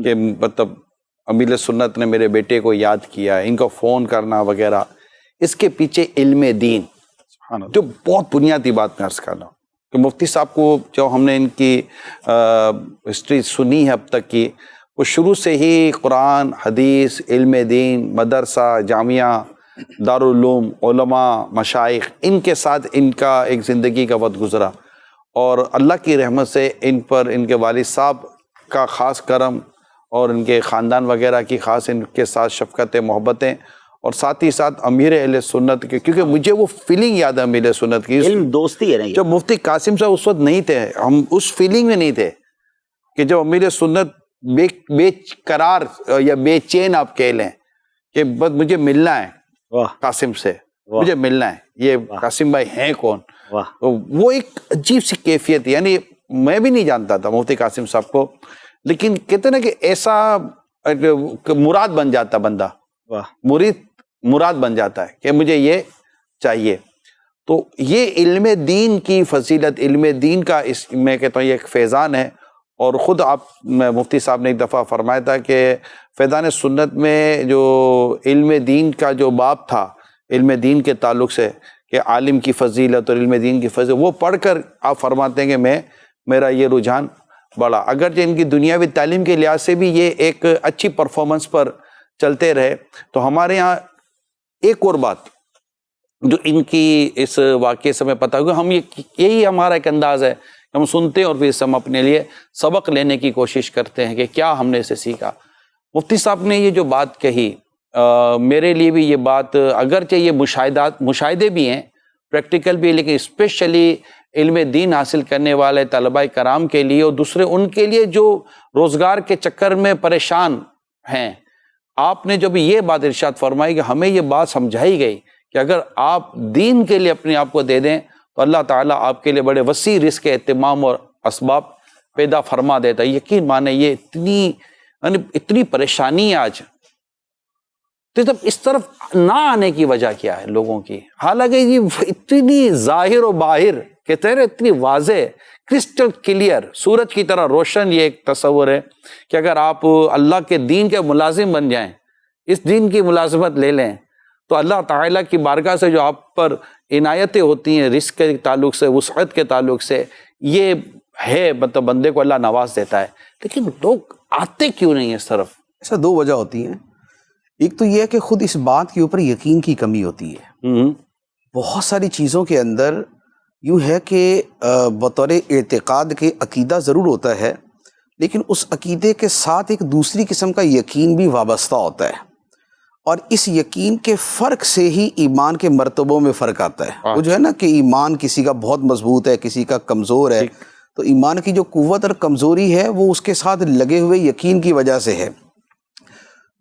کہ مطلب امیر سنت نے میرے بیٹے کو یاد کیا، ان کو فون کرنا وغیرہ. اس کے پیچھے علم دین، جو بہت بنیادی بات میں عرض کر رہا ہوں کہ مفتی صاحب کو جو ہم نے ان کی ہسٹری سنی ہے اب تک کی، وہ شروع سے ہی قرآن، حدیث، علم دین، مدرسہ، جامعہ، دارالعلوم، علماء، مشائخ، ان کے ساتھ ان کا ایک زندگی کا وقت گزرا. اور اللہ کی رحمت سے ان پر ان کے والد صاحب کا خاص کرم اور ان کے خاندان وغیرہ کی خاص ان کے ساتھ شفقتیں، محبتیں، اور ساتھ ہی ساتھ امیر اہل سنت کے، کیونکہ مجھے وہ فیلنگ یاد ہے امیر سنت کی. علم دوستی ہے نا. جب مفتی قاسم صاحب اس وقت نہیں تھے، ہم اس فیلنگ میں نہیں تھے کہ جب امیر سنت بے قرار یا بے چین آپ کہہ لیں کہ بس مجھے ملنا ہے قاسم سے، مجھے ملنا ہے، یہ قاسم بھائی ہیں کون. وہ ایک عجیب سی کیفیت، یعنی میں بھی نہیں جانتا تھا مفتی قاسم صاحب کو، لیکن کہتے نا کہ ایسا مراد بن جاتا بندہ، مراد بن جاتا ہے کہ مجھے یہ چاہیے. تو یہ علم دین کی فضیلت، علم دین کا اس میں کہتا ہوں یہ ایک فیضان ہے. اور خود آپ مفتی صاحب نے ایک دفعہ فرمایا تھا کہ فیضان سنت میں جو علم دین کا جو باب تھا، علم دین کے تعلق سے کہ عالم کی فضیلت اور علم دین کی فضیلت، وہ پڑھ کر آپ فرماتے ہیں کہ میرا یہ رجحان بڑا. اگرچہ ان کی دنیاوی تعلیم کے لحاظ سے بھی یہ ایک اچھی پرفارمنس پر چلتے رہے. تو ہمارے ہاں ایک اور بات جو ان کی اس واقعے سے ہمیں پتہ ہوگا، ہم یہی ہمارا ایک انداز ہے، ہم سنتے ہیں اور پھر ہم اپنے لیے سبق لینے کی کوشش کرتے ہیں کہ کیا ہم نے اسے سیکھا. مفتی صاحب نے یہ جو بات کہی میرے لیے بھی یہ بات، اگرچہ یہ مشاہدے بھی ہیں، پریکٹیکل بھی، لیکن اسپیشلی علم دین حاصل کرنے والے طلباء کرام کے لیے اور دوسرے ان کے لیے جو روزگار کے چکر میں پریشان ہیں، آپ نے جو بھی یہ بات ارشاد فرمائی کہ ہمیں یہ بات سمجھائی گئی کہ اگر آپ دین کے لیے اپنے آپ کو دے دیں تو اللہ تعالیٰ آپ کے لیے بڑے وسیع رزق کے اہتمام اور اسباب پیدا فرما دیتا ہے۔ یقین مانے یہ اتنی پریشانی ہے آج، تو تب اس طرف نہ آنے کی وجہ کیا ہے لوگوں کی؟ حالانکہ یہ اتنی ظاہر و باہر کہتے ہیں اتنی واضح، کرسٹل کلیئر، سورج کی طرح روشن یہ ایک تصور ہے کہ اگر آپ اللہ کے دین کے ملازم بن جائیں، اس دین کی ملازمت لے لیں، تو اللہ تعالیٰ کی بارگاہ سے جو آپ پر عنایتیں ہوتی ہیں رزق کے تعلق سے، وسعت کے تعلق سے، یہ ہے مطلب بندے کو اللہ نواز دیتا ہے۔ لیکن لوگ آتے کیوں نہیں اس طرف؟ ایسا دو وجہ ہوتی ہیں۔ ایک تو یہ ہے کہ خود اس بات کے اوپر یقین کی کمی ہوتی ہے۔ بہت ساری چیزوں کے اندر یوں ہے کہ بطور اعتقاد کے عقیدہ ضرور ہوتا ہے، لیکن اس عقیدے کے ساتھ ایک دوسری قسم کا یقین بھی وابستہ ہوتا ہے، اور اس یقین کے فرق سے ہی ایمان کے مرتبوں میں فرق آتا ہے۔ وہ جو ہے نا کہ ایمان کسی کا بہت مضبوط ہے، کسی کا کمزور ہے، تو ایمان کی جو قوت اور کمزوری ہے وہ اس کے ساتھ لگے ہوئے یقین کی وجہ سے ہے۔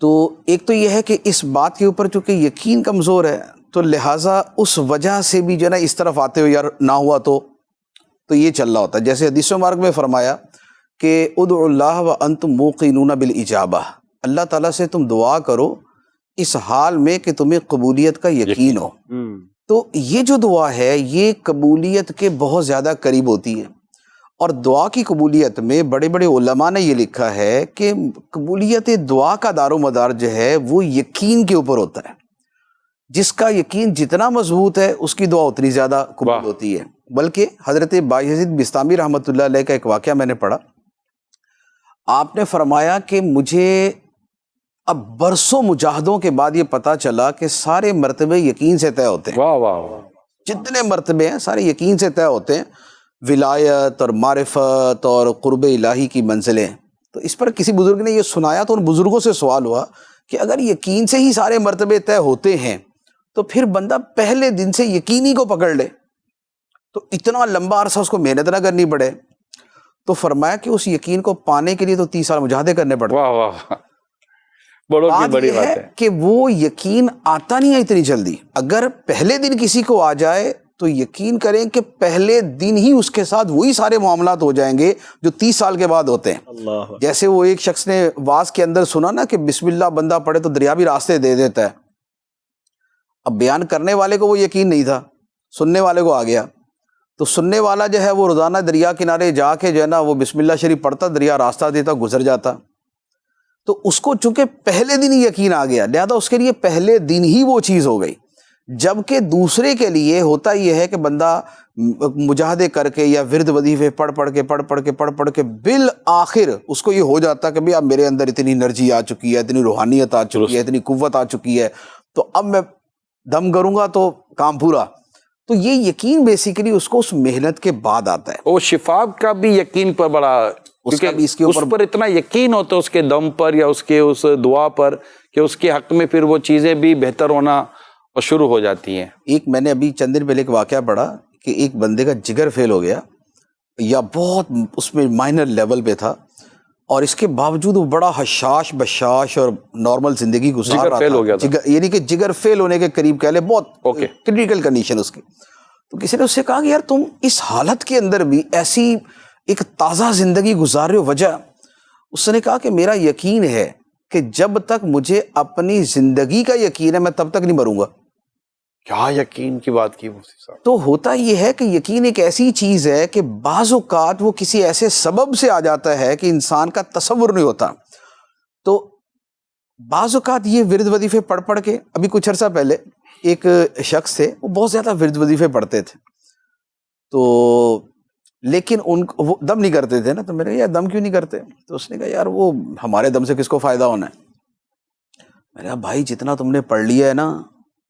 تو ایک تو یہ ہے کہ اس بات کے اوپر چونکہ یقین کمزور ہے، تو لہٰذا اس وجہ سے بھی جو ہے نا اس طرف آتے ہو یار نہ ہوا تو یہ چل رہا ہوتا ہے۔ جیسے حدیث مبارک میں فرمایا کہ ادعوا اللہ وانتم موقنون بالاجابہ، اللہ تعالیٰ سے تم دعا کرو اس حال میں کہ تمہیں قبولیت کا یقین ہو۔ تو یہ جو دعا ہے یہ قبولیت کے بہت زیادہ قریب ہوتی ہے، اور دعا کی قبولیت میں بڑے بڑے علماء نے یہ لکھا ہے کہ قبولیت دعا کا دار و مدار جو ہے وہ یقین کے اوپر ہوتا ہے۔ جس کا یقین جتنا مضبوط ہے اس کی دعا اتنی زیادہ قبول ہوتی ہے۔ بلکہ حضرت بایزید بستامی رحمۃ اللہ علیہ کا ایک واقعہ میں نے پڑھا، آپ نے فرمایا کہ مجھے اب برسوں مجاہدوں کے بعد یہ پتا چلا کہ سارے مرتبے یقین سے طے ہوتے ہیں۔ واہ واہ واہ، جتنے مرتبے ہیں سارے یقین سے طے ہوتے ہیں، ولایت اور معرفت اور قرب الہی کی منزلیں۔ تو اس پر کسی بزرگ نے یہ سنایا تو ان بزرگوں سے سوال ہوا کہ اگر یقین سے ہی سارے مرتبے طے ہوتے ہیں تو پھر بندہ پہلے دن سے یقینی کو پکڑ لے تو اتنا لمبا عرصہ اس کو محنت نہ کرنی پڑے۔ تو فرمایا کہ اس یقین کو پانے کے لیے تو 30 سال مجاہدے کرنے پڑتے ہیں۔ واہ واہ، بڑوں کی بڑی بات ہے کہ وہ یقین آتا نہیں ہے اتنی جلدی۔ اگر پہلے دن کسی کو آ جائے تو یقین کریں کہ پہلے دن ہی اس کے ساتھ وہی سارے معاملات ہو جائیں گے جو 30 سال کے بعد ہوتے ہیں۔ جیسے وہ ایک شخص نے واز کے اندر سنا نا کہ بسم اللہ بندہ پڑھے تو دریا بھی راستے دے دیتا ہے۔ اب بیان کرنے والے کو وہ یقین نہیں تھا، سننے والے کو آ گیا، تو سننے والا جو ہے وہ روزانہ دریا کنارے جا کے جو ہے نا وہ بسم اللہ شریف پڑھتا، دریا راستہ دیتا، گزر جاتا۔ تو اس کو چونکہ پہلے دن ہی یقین آ گیا، لہذا اس کے لیے پہلے دن ہی وہ چیز ہو گئی۔ جبکہ دوسرے کے لیے ہوتا یہ ہے کہ بندہ مجاہدے کر کے یا ورد وظیفے پڑھ پڑھ کے بالآخر اس کو یہ ہو جاتا کہ بھئی اب میرے اندر اتنی انرجی آ چکی ہے، اتنی روحانیت آ چکی ہے، اتنی قوت آ چکی ہے، تو اب میں دم کروں گا تو کام پورا۔ تو یہ یقین بیسیکلی اس کو اس محنت کے بعد آتا ہے۔ وہ شفا کا بھی یقین پر بڑا، اس کا بھی اس کے اس پر اتنا یقین ہوتا ہے اس کے دم پر یا اس کے اس دعا پر کہ اس کے حق میں پھر وہ چیزیں بھی بہتر ہونا اور شروع ہو جاتی ہیں۔ ایک میں نے ابھی چند دن پہلے ایک واقعہ پڑھا کہ ایک بندے کا جگر فیل ہو گیا، یا بہت اس میں مائنر لیول پہ تھا، اور اس کے باوجود وہ بڑا حشاش بشاش اور نارمل زندگی گزار رہا تھا، یعنی کہ جگر فیل ہونے کے قریب کہہ لے، بہت کریٹیکل کنڈیشن اس کی۔ تو کسی نے اس سے کہا کہ یار تم اس حالت کے اندر بھی ایسی ایک تازہ زندگی گزار رہے ہو، وجہ؟ اس نے کہا کہ میرا یقین ہے کہ جب تک مجھے اپنی زندگی کا یقین ہے میں تب تک نہیں مروں گا۔ کیا یقین کی بات کی مفتی صاحب۔ تو ہوتا یہ ہے کہ یقین ایک ایسی چیز ہے کہ بعض اوقات وہ کسی ایسے سبب سے آ جاتا ہے کہ انسان کا تصور نہیں ہوتا۔ تو بعض اوقات یہ ورد وظیفے پڑھ کے، ابھی کچھ عرصہ پہلے ایک شخص تھے، وہ بہت زیادہ ورد وظیفے پڑھتے تھے، تو لیکن وہ دم نہیں کرتے تھے نا، تو میں نے کہا یار دم کیوں نہیں کرتے؟ تو اس نے کہا یار وہ ہمارے دم سے کس کو فائدہ ہونا ہے؟ میں نے کہا بھائی جتنا تم نے پڑھ لیا ہے نا،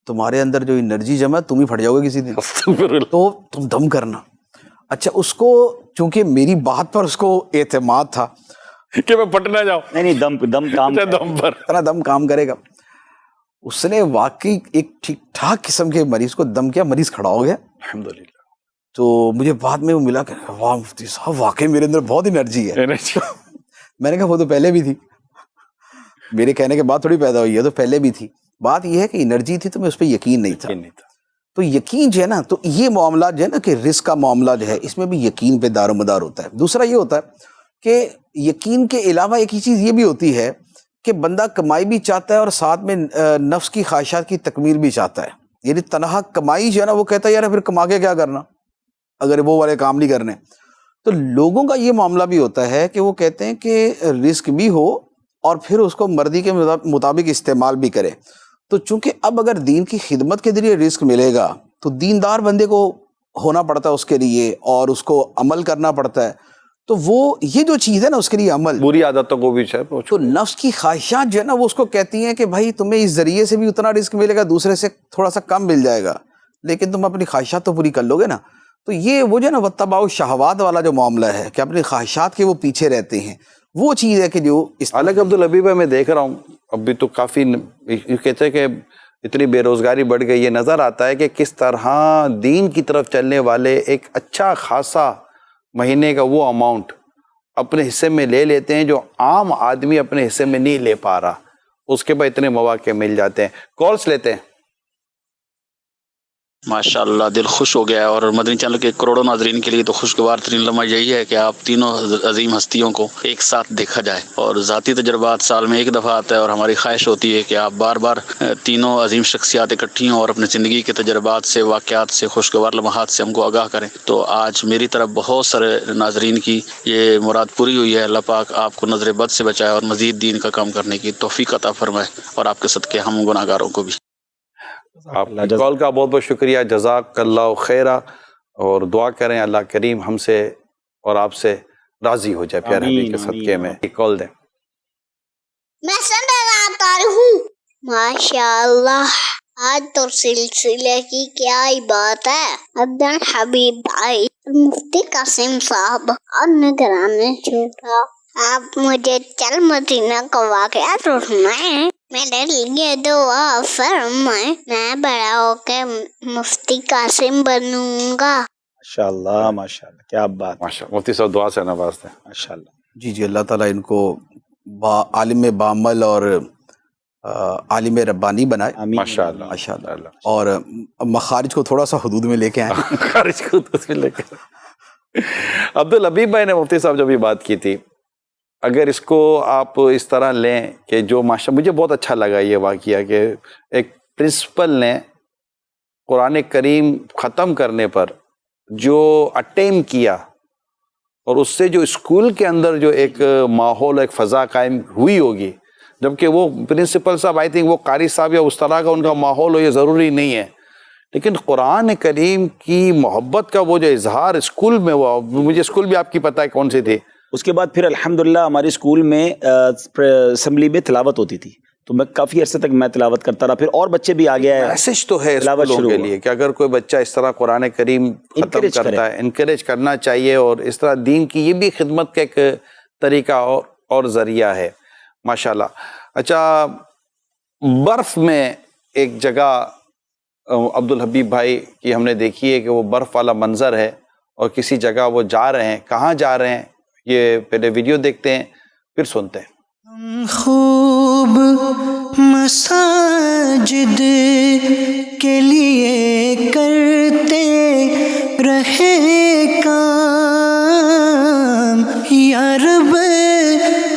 تمہارے اندر جو انرجی جمع ہے تم ہی پھٹ جاؤ گے کسی دن، تو تم دم کرنا۔ اچھا، اس کو چونکہ میری بات پر اس کو اعتماد تھا کہ میں پھٹ نہ جاؤں، نہیں دم کام دم پر اتنا دم کام کرے گا۔ اس نے واقعی ایک ٹھیک ٹھاک قسم کے مریض کو دم کیا, مریض کھڑا ہو گیا الحمدللہ. تو مجھے بعد میں وہ ملا کہ واہ مفتی صاحب واقعی میرے اندر بہت انرجی ہے. میں نے کہا وہ تو پہلے بھی تھی, میرے کہنے کے بعد تھوڑی پیدا ہوئی ہے, تو پہلے بھی تھی. بات یہ ہے کہ انرجی تھی تو میں اس پہ یقین نہیں تھا. تو یقین جو ہے نا, تو یہ معاملات جو ہے نا کہ رزق کا معاملہ جو ہے اس میں بھی یقین پہ دار و مدار ہوتا ہے. دوسرا یہ ہوتا ہے کہ یقین کے علاوہ ایک ہی چیز یہ بھی ہوتی ہے کہ بندہ کمائی بھی چاہتا ہے اور ساتھ میں نفس کی خواہشات کی تکمیل بھی چاہتا ہے. یعنی تنہا کمائی جو ہے نا وہ کہتا ہے یار پھر کما کے کیا کرنا اگر وہ والے کام نہیں کرنے. تو لوگوں کا یہ معاملہ بھی ہوتا ہے کہ وہ کہتے ہیں کہ رزق بھی ہو اور پھر اس کو مرضی کے مطابق استعمال بھی کرے. تو چونکہ اب اگر دین کی خدمت کے ذریعے رزق ملے گا تو دیندار بندے کو ہونا پڑتا ہے اس کے لیے, اور اس کو عمل کرنا پڑتا ہے. تو وہ یہ جو چیز ہے نا اس کے لیے عمل, بری عادتوں کو بھی تو نفس کی خواہشات جو ہے نا وہ اس کو کہتی ہیں کہ بھائی تمہیں اس ذریعے سے بھی اتنا رزق ملے گا, دوسرے سے تھوڑا سا کم مل جائے گا, لیکن تم اپنی خواہشات تو پوری کر لو گے نا. تو یہ وہ جو ہے نا وتباع الشہوات والا جو معاملہ ہے کہ اپنی خواہشات کے وہ پیچھے رہتے ہیں, وہ چیز ہے کہ جو حالانکہ عبدالحبیب میں دیکھ رہا ہوں ابھی تو کافی کہتے ہیں کہ اتنی بے روزگاری بڑھ گئی. یہ نظر آتا ہے کہ کس طرح دین کی طرف چلنے والے ایک اچھا خاصا مہینے کا وہ اماؤنٹ اپنے حصے میں لے لیتے ہیں جو عام آدمی اپنے حصے میں نہیں لے پا رہا. اس کے بعد اتنے مواقع مل جاتے ہیں. کالس لیتے ہیں. ماشاءاللہ دل خوش ہو گیا ہے, اور مدنی چینل کے کروڑوں ناظرین کے لیے تو خوشگوار ترین لمحہ یہی ہے کہ آپ تینوں عظیم ہستیوں کو ایک ساتھ دیکھا جائے. اور ذاتی تجربات سال میں ایک دفعہ آتا ہے, اور ہماری خواہش ہوتی ہے کہ آپ بار بار تینوں عظیم شخصیات اکٹھی ہوں اور اپنے زندگی کے تجربات سے, واقعات سے, خوشگوار لمحات سے ہم کو آگاہ کریں. تو آج میری طرف بہت سارے ناظرین کی یہ مراد پوری ہوئی ہے. اللہ پاک آپ کو نظر بد سے بچائے اور مزید دین کا کام کرنے کی توفیق عطا فرمائے, اور آپ کے صدقے ہم گناہ گاروں کو بھی. آپ کی کال کا بہت بہت شکریہ, جزاک اللہ خیرہ. اور دعا کریں اللہ کریم ہم سے اور آپ سے راضی ہو جائے پیارے نبی کے صدقے میں. ایک کال دیں. میں سنتا ہوں. ماشاءاللہ آج تو سلسلے کی کیا ہی بات ہے. عبدالحبیب بھائی, مفتی قاسم صاحب اور نگران چھوٹا, آپ مجھے چل مدینہ کا واقعہ تو سنائیں, میرے لیے دعا فرمائیں, میں بڑا ہو کے مفتی قاسم بنوں گا. ماشاءاللہ ماشاءاللہ, کیا بات. ماشاءاللہ مفتی صاحب دعا سے نوازتے ہیں. ماشاءاللہ. جی اللہ تعالیٰ ان کو عالم بعمل اور عالم ربانی بنائے. ماشاءاللہ ماشاءاللہ. اور مخارج کو تھوڑا سا حدود میں لے کے آئیں. خارج کو حدود میں لے کے. عبدالحبیب بھائی نے مفتی صاحب جب یہ بات کی تھی, اگر اس کو آپ اس طرح لیں کہ جو ماشاء مجھے بہت اچھا لگا یہ واقعہ کہ ایک پرنسپل نے قرآن کریم ختم کرنے پر جو اٹیم کیا, اور اس سے جو اسکول کے اندر جو ایک ماحول ایک فضا قائم ہوئی ہوگی, جبکہ وہ پرنسپل صاحب آئی تھنک وہ قاری صاحب یا اس طرح کا ان کا ماحول ہو, یہ ضروری نہیں ہے, لیکن قرآن کریم کی محبت کا وہ جو اظہار اسکول میں ہوا, مجھے اسکول بھی آپ کی پتہ ہے کون سی تھی. اس کے بعد پھر الحمدللہ ہماری اسکول میں اسمبلی میں تلاوت ہوتی تھی, تو میں کافی عرصے تک میں تلاوت کرتا رہا. پھر اور بچے بھی آ گیا ہے. میسج تو ہے اسکولوں کے لیے کہ اگر کوئی بچہ اس طرح قرآن کریم ختم کرتا ہے, انکریج کرنا چاہیے, اور اس طرح دین کی یہ بھی خدمت کا ایک طریقہ اور ذریعہ ہے. ماشاءاللہ. اچھا, برف میں ایک جگہ عبدالحبیب بھائی کی ہم نے دیکھی ہے کہ وہ برف والا منظر ہے, اور کسی جگہ وہ جا رہے ہیں. کہاں جا رہے ہیں یہ پہلے ویڈیو دیکھتے ہیں پھر سنتے ہیں. ہم خوب مساجد کے لیے کرتے رہے کام, یا رب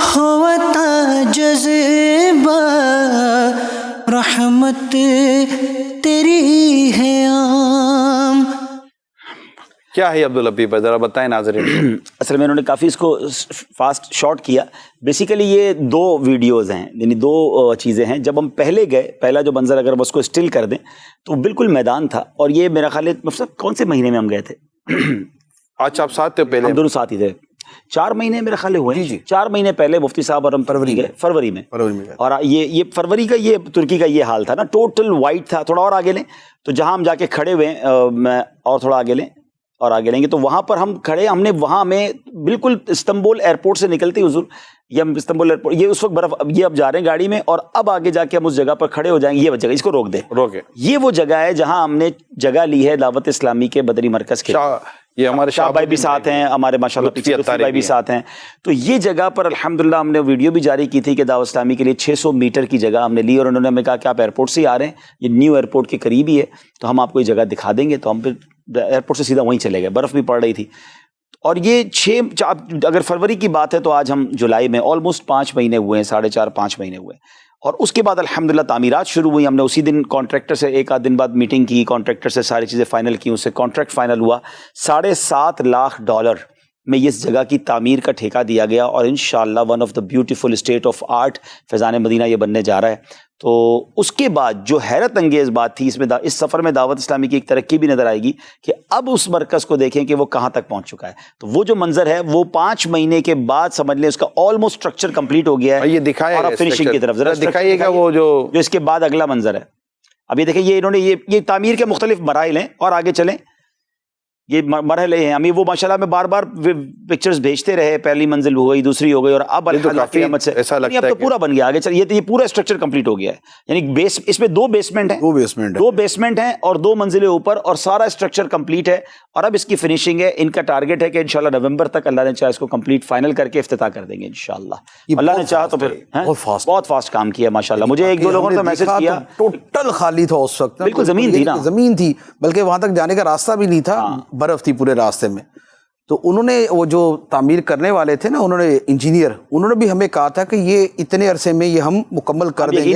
ہوتا جذبہ رحمت تیری ہے عام. کیا ہے عبدالحبیب بھائی, ذرا بتائیں ناظرین. اصل میں انہوں نے کافی اس کو فاسٹ شارٹ کیا. بیسیکلی یہ دو ویڈیوز ہیں, یعنی دو چیزیں ہیں. جب ہم پہلے گئے, پہلا جو منظر اگر ہم اس کو اسٹل کر دیں تو بالکل میدان تھا, اور یہ میرا خیال ہے مطلب کون سے مہینے میں ہم گئے تھے؟ اچھا آپ ساتھ تھے پہلے؟ ہم دونوں ساتھ ہی تھے. 4 مہینے میرے خیال ہوئے ہیں. 4 مہینے پہلے مفتی صاحب اور ہم فروری گئے, فروری میں. اور یہ فروری کا یہ ترکی کا یہ حال تھا نا, ٹوٹل وائٹ تھا. تھوڑا اور آگے لیں تو جہاں ہم جا کے کھڑے ہوئے, میں اور تھوڑا آگے لیں, اور آگے لیں گے. تو وہاں پر ہم کھڑے, ہم نے وہاں ہمیں بالکل استنبول ایئرپورٹ سے نکلتے حضور, یہ ہم استنبول ایئرپورٹ, یہ اس وقت برف, یہ اب جا رہے ہیں گاڑی میں, اور اب آگے جا کے ہم اس جگہ پر کھڑے ہو جائیں گے. یہ جگہ, اس کو روک دیں, روکے. یہ وہ جگہ ہے جہاں ہم نے جگہ لی ہے دعوت اسلامی کے بدری مرکز کے. یہ ہمارے شاہ بھائی بھی ساتھ ہیں ہمارے, ماشاءاللہ پیچھے لطفی بھائی بھی ساتھ ہیں. تو یہ جگہ پر الحمدللہ ہم نے ویڈیو بھی جاری کی تھی کہ دعوت اسلامی کے لیے 600 میٹر کی جگہ ہم نے لی, اور انہوں نے ہمیں کہا کہ آپ ایئرپورٹ سے ہی آ رہے ہیں, یہ نیو ایئرپورٹ کے قریب ہی ہے, تو ہم آپ کو یہ جگہ دکھا دیں گے. تو ہم پھر ایئرپورٹ سے سیدھا وہیں چلے گئے, برف بھی پڑ رہی تھی. اور یہ اگر فروری کی بات ہے تو آج ہم جولائی میں آلموسٹ 5 مہینے ہوئے ہیں, 4.5-5 مہینے ہوئے. اور اس کے بعد الحمدللہ تعمیرات شروع ہوئی. ہم نے اسی دن کانٹریکٹر سے 1 آدھ دن بعد میٹنگ کی, کانٹریکٹر سے ساری چیزیں فائنل کی, اس سے کانٹریکٹ فائنل ہوا. $7.5 لاکھ میں اس جگہ کی تعمیر کا ٹھیکہ دیا گیا, اور انشاءاللہ one of the beautiful state of art Faizan Madina یہ بننے جا رہا ہے. تو اس کے بعد جو حیرت انگیز بات تھی اس سفر میں دعوت اسلامی کی ایک ترقی بھی نظر آئے گی کہ اب اس مرکز کو دیکھیں کہ وہ کہاں تک پہنچ چکا ہے. تو وہ جو منظر ہے وہ 5 مہینے کے بعد سمجھ لیں اس کا آلموسٹ اسٹرکچر کمپلیٹ ہو گیا ہے. یہ دکھائے اور اب فنشنگ کی طرف ذرا دکھائیے گا وہ جو اس کے بعد اگلا منظر ہے. اب یہ دیکھیں, یہ انہوں نے یہ تعمیر کے مختلف مراحل ہیں, اور آگے چلیں, یہ مرحلے ہیں. ہمیں وہ ماشاءاللہ میں بار بار پکچرز بھیجتے رہے, پہلی منزل ہو گئی, دوسری ہو گئی, اور اب اللہ کی رحمت سے اب تو پورا بن گیا. آگے چل, یہ پورا اسٹرکچر کمپلیٹ ہو گیا ہے. یعنی بیس, اس میں 2 بیسمنٹ ہیں, 2 بیسمنٹ ہیں اور 2 منزلیں اوپر, اور سارا اسٹرکچر کمپلیٹ ہے. اور اب اس کی فنیشنگ ہے. ان کا ٹارگیٹ ہے کہ انشاءاللہ نومبر تک اللہ نے چاہا اس کو کمپلیٹ فائنل کر کے افتتاح کر دیں گے انشاءاللہ. اللہ نے چاہا تو پھر بہت فاسٹ کام کیا ماشاءاللہ. مجھے 1-2 لوگوں نے میسج کیا, ٹوٹل خالی تھا اس وقت, بالکل زمین تھی نا, زمین تھی, بلکہ وہاں تک جانے کا راستہ بھی نہیں تھا, برف تھی پورے راستے میں. تو انہوں نے وہ جو تعمیر کرنے والے تھے نا, انہوں نے انجینئر, انہوں نے بھی ہمیں کہا تھا کہ یہ اتنے عرصے میں یہ ہم مکمل کر دیں گے.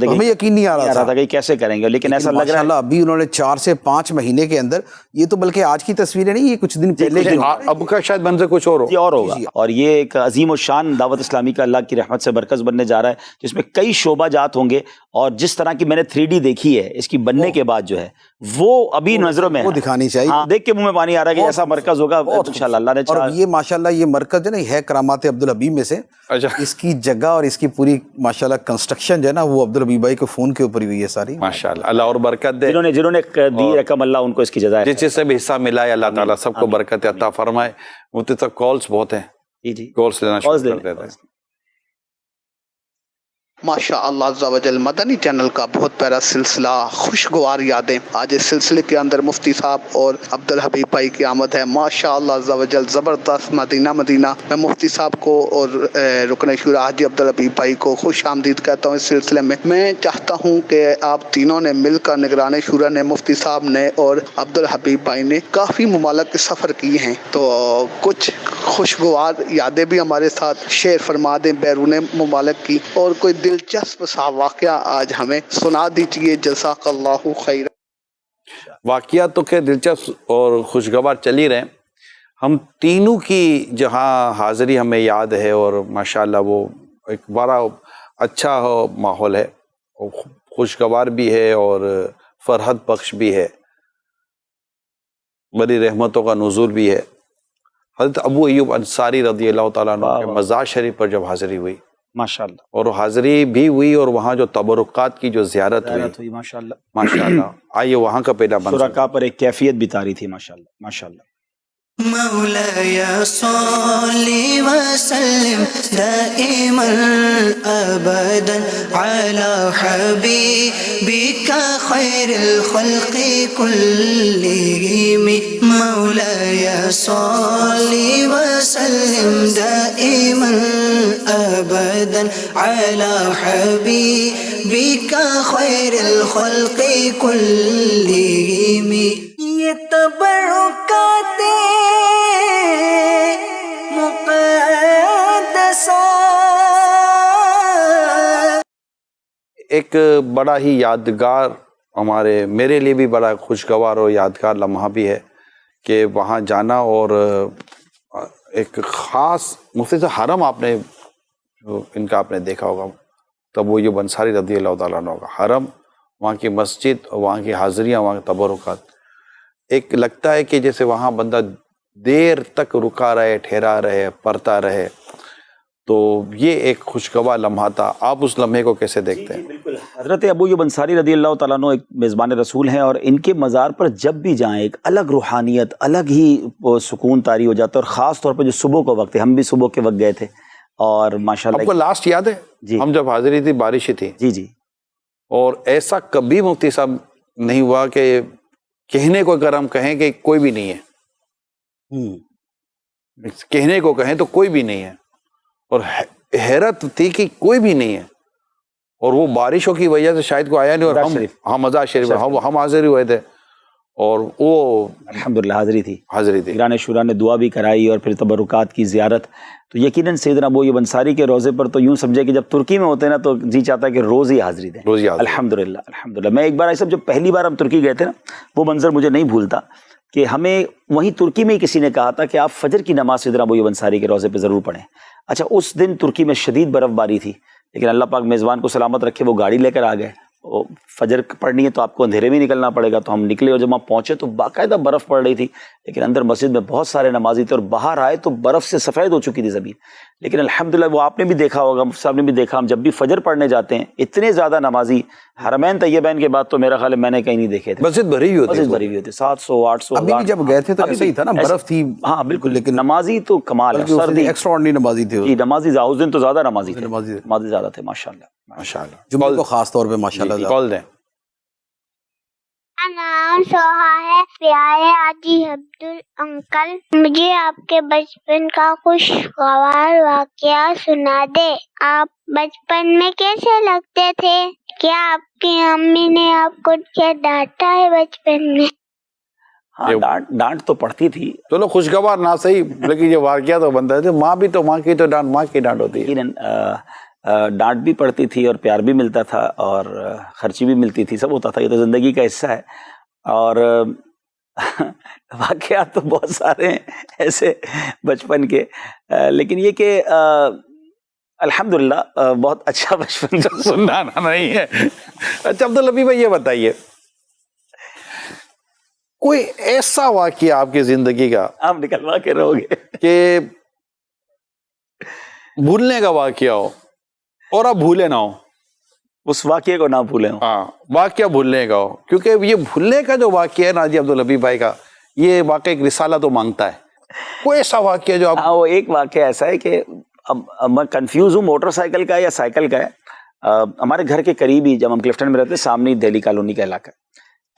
ہمیں یقین نہیں آ رہا تھا کہ کیسے کریں گے, لیکن ایسا لگ رہا ہے ابھی انہوں نے 4 سے 5 مہینے کے اندر, یہ تو بلکہ آج کی تصویریں نہیں, یہ کچھ دن پہلے کی, اب کا شاید منظر کچھ اور ہوگا. اور یہ ایک عظیم الشان دعوت اسلامی کا اللہ کی رحمت سے مرکز بننے جا رہا ہے, جس میں کئی شعبہ جات ہوں گے. اور جس طرح کی میں نے 3D دیکھی ہے اس کی بننے کے بعد جو ہے وہ ابھی نظروں میں وہ دکھانی چاہیے. دیکھ کے منہ میں پانی آ رہا ہے کہ ایسا مرکز ہوگا انشاءاللہ اللہ نے چاہا. یہ ماشاءاللہ یہ مرکز جو ہے کرامات عبدالحبیب میں سے, اس کی جگہ اور اس کی پوری ماشاءاللہ کنسٹرکشن جو ہے نا وہ عبدالحبیب بھائی کے فون کے اوپر ہوئی ہے ساری ماشاءاللہ. اللہ اور برکت دے, جنہوں نے دی رقم اللہ ان کو اس کی جزا جس چیز سے بھی حصہ ملا ہے اللہ تعالیٰ سب کو برکت عطا فرمائے. مفتی صاحب کالز بہت ہیں, جی کالز لینا شروع کر دیتے ہیں. ماشاء اللہ عز و جل مدنی چینل کا بہت پیارا سلسلہ خوشگوار یادیں. آج اس سلسلے کے اندر مفتی صاحب اور عبدالحبیب بھائی کی آمد ہے. ماشاء اللہ عز و جل زبردست مدینہ. میں مفتی صاحب کو اور رکن شورا حاجی عبدالحبیب بھائی کو خوش آمدید کہتا ہوں اس سلسلے میں. میں چاہتا ہوں کہ آپ تینوں نے مل کر, نگران شورا نے, مفتی صاحب نے اور عبدالحبیب بھائی نے کافی ممالک کے سفر کیے ہیں, تو کچھ خوشگوار یادیں بھی ہمارے ساتھ شیئر فرما دیں بیرون ممالک کی, اور کوئی دلچسپ سا واقعہ آج ہمیں سنا دیجیے. جزاک اللہ خیر. واقعات تو کہ دلچسپ اور خوشگوار چل ہی رہے. ہم تینوں کی جہاں حاضری ہمیں یاد ہے, اور ماشاءاللہ وہ ایک بڑا اچھا ماحول ہے, خوشگوار بھی ہے اور فرحت بخش بھی ہے, بڑی رحمتوں کا نزول بھی ہے. حضرت ابو ایوب انصاری رضی اللہ تعالیٰ عنہ کے مزار شریف پر جب حاضری ہوئی ماشاءاللہ, اور حاضری بھی ہوئی, اور وہاں جو تبرکات کی جو زیارت ہوئی ماشاءاللہ, آئیے وہاں کا پہلا منظر. شرکا پر ایک کیفیت بھی طاری تھی ماشاءاللہ. مولاي صل وسلم دائما ابدا على حبيبك خير الخلق كلهم. مولاي صل وسلم دائما ابدا على حبيبك خير الخلق كلهم. یہ تبرکات ایک بڑا ہی یادگار, میرے لیے بھی بڑا خوشگوار اور یادگار لمحہ بھی ہے کہ وہاں جانا, اور ایک خاص مفتی صاحب حرم آپ نے ان کا آپ نے دیکھا ہوگا, تب وہ یہ انصاری رضی اللہ تعالیٰ عنہ کا حرم, وہاں کی مسجد اور وہاں کی حاضریاں, وہاں کے تبرکات, ایک لگتا ہے کہ جیسے وہاں بندہ دیر تک رکا رہے, ٹھہرا رہے, پڑھتا رہے. تو یہ ایک خوشگوار لمحہ تھا. آپ اس لمحے کو کیسے دیکھتے ہیں؟ بالکل. حضرت ابو ایوب انصاری رضی اللہ تعالیٰ عنہ ایک میزبان رسول ہیں، اور ان کے مزار پر جب بھی جائیں ایک الگ روحانیت، الگ ہی سکون طاری ہو جاتا ہے. اور خاص طور پر جو صبح کا وقت ہے، ہم بھی صبح کے وقت گئے تھے اور ماشاءاللہ. آپ کو لاسٹ یاد ہے جی. ہم جب حاضری تھی بارش ہی تھی، جی جی اور ایسا کبھی مفتی صاحب نہیں ہوا کہ کہنے کو اگر ہم کہیں کہ کوئی بھی نہیں ہے، کہنے کو کہیں تو کوئی بھی نہیں ہے، اور حیرت تھی کہ کوئی بھی نہیں ہے. اور وہ بارشوں کی وجہ سے شاید کو آیا نہیں، اور ہم مزار شریف ہم حاضر ہوئے تھے، اور وہ الحمدللہ حاضری تھی. ایران شورا نے دعا بھی کرائی اور پھر تبرکات کی زیارت. تو یقیناً سیدنا ابو ایوب انصاری کے روزے پر تو یوں سمجھے کہ جب ترکی میں ہوتے ہیں نا تو جی چاہتا ہے کہ روز ہی حاضری دیں. الحمدللہ الحمدللہ. میں ایک بار ایسا جب پہلی بار ہم ترکی گئے تھے نا، وہ منظر مجھے نہیں بھولتا کہ ہمیں وہیں ترکی میں ہی کسی نے کہا تھا کہ آپ فجر کی نماز سیدنا ابو ایوب انصاری کے روزے پہ ضرور پڑھیں. اچھا اس دن ترکی میں شدید برف باری تھی، لیکن اللہ پاک میزبان کو سلامت رکھے، وہ گاڑی لے کر آ گئے. فجر پڑھنی ہے تو آپ کو اندھیرے میں نکلنا پڑے گا، تو ہم نکلے اور جب وہاں پہنچے تو باقاعدہ برف پڑ رہی تھی، لیکن اندر مسجد میں بہت سارے نمازی تھے، اور باہر آئے تو برف سے سفید ہو چکی تھی زمین. لیکن الحمدللہ وہ آپ نے بھی دیکھا ہوگا، مفتی صاحب نے بھی دیکھا، ہم جب بھی فجر پڑھنے جاتے ہیں اتنے زیادہ نمازی حرمین طیبین کے بعد تو میرا خیال ہے میں نے کہیں نہیں دیکھے تھے. مسجد بھری ہوئی ہوتی 700 800. ابھی بھی جب گئے تھے تو ایسا ہی تھا نا، برف تھی. ہاں بالکل. لیکن نمازی تو کمال ہے، سردی ایکسٹرا آرڈنری نمازی تھے جی. نمازی اس دن تو زیادہ نمازی زیادہ تھے ماشاءاللہ. جمعہ کو خاص طور پہ ماشاءاللہ. کال دیں. نام سوہا ہے، پیارے حاجی عبد انکل، مجھے آپ کے بچپن کا خوشگوار واقعہ سنا دے. آپ بچپن میں کیسے لگتے تھے؟ کیا آپ کی امی نے آپ کو کیا ڈانٹا ہے بچپن میں؟ ہاں ڈانٹ تو پڑتی تھی. چلو خوشگوار نہ صحیح، لیکن یہ واقعہ تو بنتا ہے. ماں بھی تو ماں کی تو ڈانٹ، ماں کی ڈانٹ ہوتی ہے. ڈانٹ بھی پڑتی تھی اور پیار بھی ملتا تھا اور خرچی بھی ملتی تھی، سب ہوتا تھا. یہ تو زندگی کا حصہ ہے. اور واقعات تو بہت سارے ہیں ایسے بچپن کے، لیکن یہ کہ الحمدللہ بہت اچھا بچپن سننا نہیں ہے. اچھا عبداللبی بھائی یہ بتائیے، کوئی ایسا واقعہ آپ کی زندگی کا آپ نکلوا کے رہو گے کہ بھولنے کا واقعہ ہو اور آپ بھولے نہ ہو؟ اس واقعے کو نہ بھولے ہوں. ہاں واقعہ بھولنے کا ہو، کیونکہ یہ بھولنے کا جو واقعہ ہے نا جی عبداللبی بھائی کا، یہ واقعہ ایک رسالہ تو مانگتا ہے. کوئی ایسا واقعہ جو آپ... وہ ایک واقعہ ایسا ہے کہ اب میں کنفیوز ہوں موٹر سائیکل کا یا سائیکل کا ہے. ہمارے گھر کے قریب ہی، جب ہم کلفٹن میں رہتے سامنے دہلی کالونی کا علاقہ،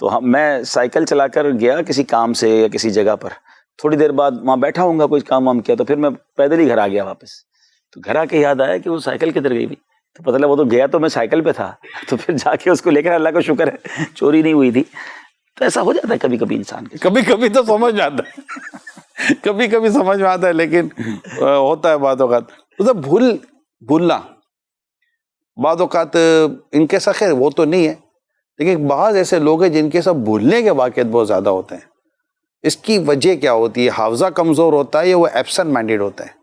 تو میں سائیکل چلا کر گیا کسی کام سے یا کسی جگہ پر. تھوڑی دیر بعد وہاں بیٹھا ہوں گا، کوئی کام وام کیا، تو پھر میں پیدل ہی گھر آ گیا واپس. تو گھر آ کے یاد آیا کہ وہ سائیکل کدھر گئی بھی. تو پتہ لگا وہ تو گیا تو میں سائیکل پہ تھا، تو پھر جا کے اس کو لے کر، اللہ کا شکر ہے چوری نہیں ہوئی تھی. تو ایسا ہو جاتا ہے کبھی کبھی انسان کے. کبھی کبھی تو سمجھ میں آتا ہے، کبھی کبھی سمجھ میں آتا ہے، لیکن ہوتا ہے بعض اوقات. تو بھولنا بعض اوقات ان کے ساتھ خیر وہ تو نہیں ہے، لیکن بعض ایسے لوگ ہیں جن کے ساتھ بھولنے کے واقعات بہت زیادہ ہوتے ہیں. اس کی وجہ کیا ہوتی ہے؟ حافظہ کمزور ہوتا ہے یا وہ ایبسنٹ مائنڈیڈ ہوتا ہے؟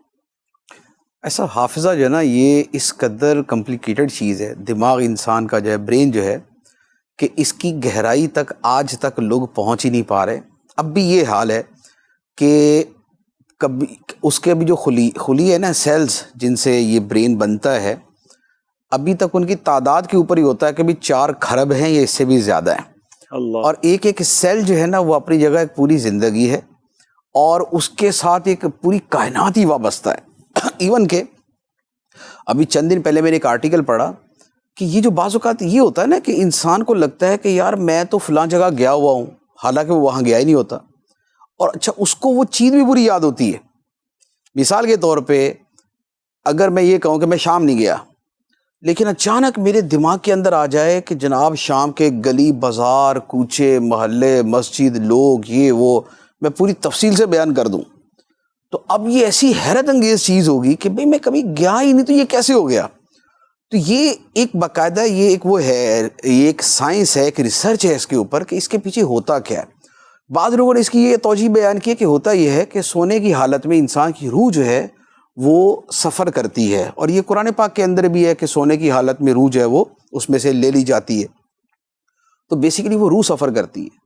ایسا حافظہ جو ہے نا، یہ اس قدر کمپلیکیٹڈ چیز ہے، دماغ انسان کا جو ہے، برین جو ہے، کہ اس کی گہرائی تک آج تک لوگ پہنچ ہی نہیں پا رہے. اب بھی یہ حال ہے کہ کبھی اس کے بھی جو خلی ہے نا، سیلز جن سے یہ برین بنتا ہے، ابھی تک ان کی تعداد کے اوپر ہی ہوتا ہے کہ بھی 4 کھرب ہیں یا اس سے بھی زیادہ ہیں. اور ایک ایک سیل جو ہے نا وہ اپنی جگہ ایک پوری زندگی ہے، اور اس کے ساتھ ایک پوری کائنات ہی وابستہ ہے. ایون کہ ابھی چند دن پہلے میں نے ایک آرٹیکل پڑھا کہ یہ جو بعض اوقات یہ ہوتا ہے نا کہ انسان کو لگتا ہے کہ یار میں تو فلاں جگہ گیا ہوا ہوں، حالانکہ وہ وہاں گیا ہی نہیں ہوتا. اور اچھا اس کو وہ چیز بھی بری یاد ہوتی ہے. مثال کے طور پہ اگر میں یہ کہوں کہ میں شام نہیں گیا، لیکن اچانک میرے دماغ کے اندر آ جائے کہ جناب شام کے گلی بازار کوچے محلے مسجد لوگ یہ وہ میں پوری تفصیل سے بیان کر دوں، تو اب یہ ایسی حیرت انگیز چیز ہوگی کہ بھئی میں کبھی گیا ہی نہیں تو یہ کیسے ہو گیا. تو یہ ایک باقاعدہ یہ ایک وہ ہے، یہ ایک سائنس ہے، ایک ریسرچ ہے اس کے اوپر کہ اس کے پیچھے ہوتا کیا ہے. بعض لوگوں نے اس کی یہ توجہ بیان کی کہ ہوتا یہ ہے کہ سونے کی حالت میں انسان کی روح جو ہے وہ سفر کرتی ہے، اور یہ قرآن پاک کے اندر بھی ہے کہ سونے کی حالت میں روح جو ہے وہ اس میں سے لے لی جاتی ہے. تو بیسیکلی وہ روح سفر کرتی ہے.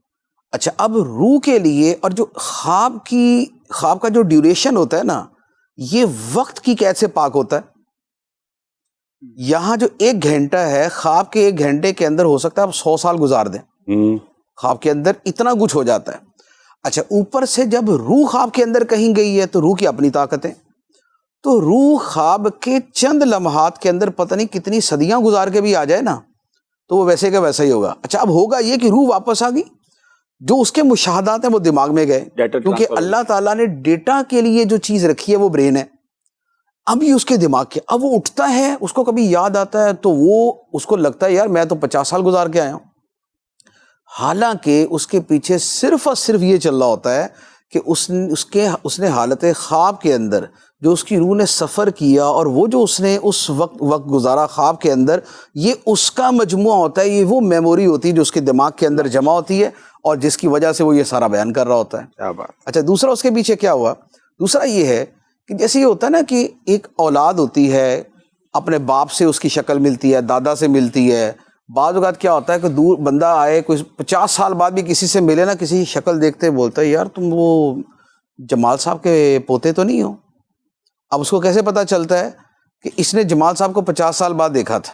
اچھا اب روح کے لیے اور جو خواب کا جو ڈیوریشن ہوتا ہے نا، یہ وقت کی قید سے پاک ہوتا ہے. یہاں جو 1 گھنٹہ ہے، خواب کے 1 گھنٹے کے اندر ہو سکتا ہے آپ 100 سال گزار دیں. خواب کے اندر اتنا کچھ ہو جاتا ہے. اچھا اوپر سے جب روح خواب کے اندر کہیں گئی ہے تو روح کی اپنی طاقتیں، تو روح خواب کے چند لمحات کے اندر پتہ نہیں کتنی صدیاں گزار کے بھی آ جائے نا تو وہ ویسے کا ویسا ہی ہوگا. اچھا اب ہوگا یہ کہ روح واپس آ گئی، جو اس کے مشاہدات ہیں وہ دماغ میں گئے، کیونکہ اللہ تعالیٰ نے ڈیٹا کے لیے جو چیز رکھی ہے وہ برین ہے. اب یہ اس کے دماغ کے، اب وہ اٹھتا ہے، اس کو کبھی یاد آتا ہے تو وہ اس کو لگتا ہے یار میں تو 50 سال گزار کے آیا ہوں. حالانکہ اس کے پیچھے صرف اور صرف یہ چل رہا ہوتا ہے کہ اس نے حالت خواب کے اندر جو اس کی روح نے سفر کیا اور وہ جو اس نے اس وقت گزارا خواب کے اندر، یہ اس کا مجموعہ ہوتا ہے، یہ وہ میموری ہوتی ہے جو اس کے دماغ کے اندر جمع ہوتی ہے اور جس کی وجہ سے وہ یہ سارا بیان کر رہا ہوتا ہے. کیا بات. اچھا دوسرا اس کے پیچھے کیا ہوا؟ دوسرا یہ ہے کہ جیسے یہ ہوتا ہے نا کہ ایک اولاد ہوتی ہے، اپنے باپ سے اس کی شکل ملتی ہے، دادا سے ملتی ہے. بعض اوقات کیا ہوتا ہے کہ دور بندہ آئے، کوئی 50 سال بعد بھی کسی سے ملے نا، کسی کی شکل دیکھتے بولتا ہے یار تم وہ جمال صاحب کے پوتے تو نہیں ہو. اب اس کو کیسے پتہ چلتا ہے کہ اس نے جمال صاحب کو 50 سال بعد دیکھا تھا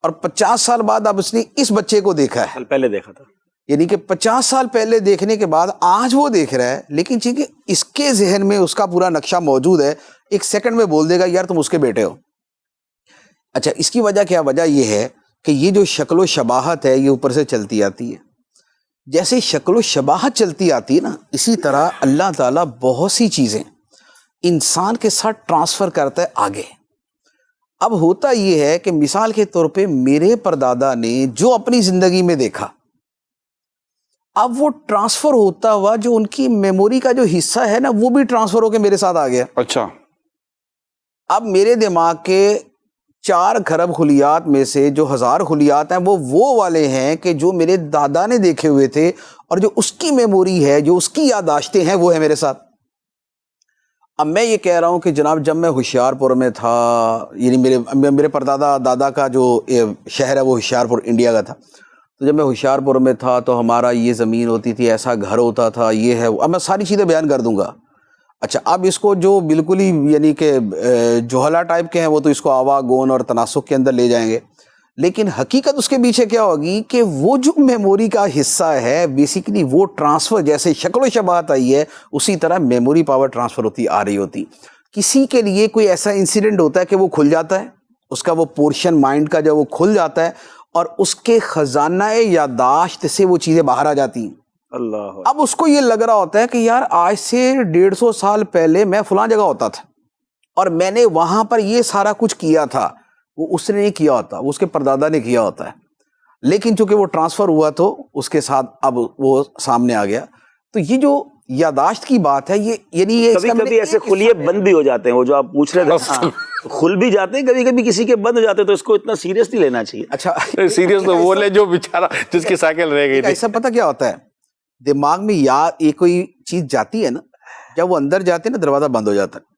اور 50 سال بعد اب اس نے اس بچے کو دیکھا ہے، پہلے دیکھا تھا، یعنی کہ 50 سال پہلے دیکھنے کے بعد آج وہ دیکھ رہا ہے. لیکن چونکہ اس کے ذہن میں اس کا پورا نقشہ موجود ہے، 1 سیکنڈ میں بول دے گا یار تم اس کے بیٹے ہو. اچھا اس کی وجہ کیا؟ وجہ یہ ہے کہ یہ جو شکل و شباہت ہے یہ اوپر سے چلتی آتی ہے. جیسے شکل و شباہت چلتی آتی ہے نا، اسی طرح اللہ تعالیٰ بہت سی چیزیں انسان کے ساتھ ٹرانسفر کرتا ہے آگے. اب ہوتا یہ ہے کہ مثال کے طور پہ میرے پردادا نے جو اپنی زندگی میں دیکھا، اب وہ ٹرانسفر ہوتا ہوا جو ان کی میموری کا جو حصہ ہے نا وہ بھی ٹرانسفر ہو کے میرے ساتھ آ گیا. اچھا اب میرے دماغ کے 4 کھرب خلیات میں سے جو 1000 خلیات ہیں وہ والے ہیں کہ جو میرے دادا نے دیکھے ہوئے تھے، اور جو اس کی میموری ہے، جو اس کی یادداشتیں ہیں وہ ہے میرے ساتھ. اب میں یہ کہہ رہا ہوں کہ جناب جب میں ہوشیار پور میں تھا، یعنی میرے پردادا دادا کا جو شہر ہے وہ ہوشیار پور انڈیا کا تھا، تو جب میں ہوشیار پور میں تھا تو ہمارا یہ زمین ہوتی تھی، ایسا گھر ہوتا تھا، یہ ہے. اب میں ساری چیزیں بیان کر دوں گا. اچھا اب اس کو جو بالکل ہی یعنی کہ جوہلا ٹائپ کے ہیں وہ تو اس کو آوا گون اور تناسق کے اندر لے جائیں گے، لیکن حقیقت اس کے پیچھے کیا ہوگی کہ وہ جو میموری کا حصہ ہے بیسیکلی وہ ٹرانسفر، جیسے شکل و شباہت آئی ہے اسی طرح میموری پاور ٹرانسفر ہوتی آ رہی ہوتی. کسی کے لیے کوئی ایسا انسیڈنٹ ہوتا ہے کہ وہ کھل جاتا ہے، اس کا وہ پورشن مائنڈ کا جو وہ کھل جاتا ہے اور اس کے خزانہ یادداشت سے وہ چیزیں باہر آ جاتی ہیں. اللہ. اب اس کو یہ لگ رہا ہوتا ہے کہ یار آج سے 150 سال پہلے میں فلاں جگہ ہوتا تھا اور میں نے وہاں پر یہ سارا کچھ کیا تھا. وہ اس نے نہیں کیا ہوتا، وہ اس کے پردادا نے کیا ہوتا ہے، لیکن چونکہ وہ ٹرانسفر ہوا تو اس کے ساتھ اب وہ سامنے آ گیا. تو یہ جو یادداشت کی بات ہے یہ یعنی یہ کبھی ایسے خلیے بند بھی ہو جاتے ہیں، وہ جو آپ پوچھ رہے تھے کھل بھی جاتے ہیں، کبھی کسی کے بند ہو جاتے ہیں، تو اس کو اتنا سیریس نہیں لینا چاہیے. اچھا سیریس تو وہ لے جو بیچارہ جس کی سائیکل رہ گئی تھی. ایسا پتہ کیا ہوتا ہے، دماغ میں یاد ایک کوئی چیز جاتی ہے نا، جب وہ اندر جاتی ہے نا دروازہ بند ہو جاتا ہے،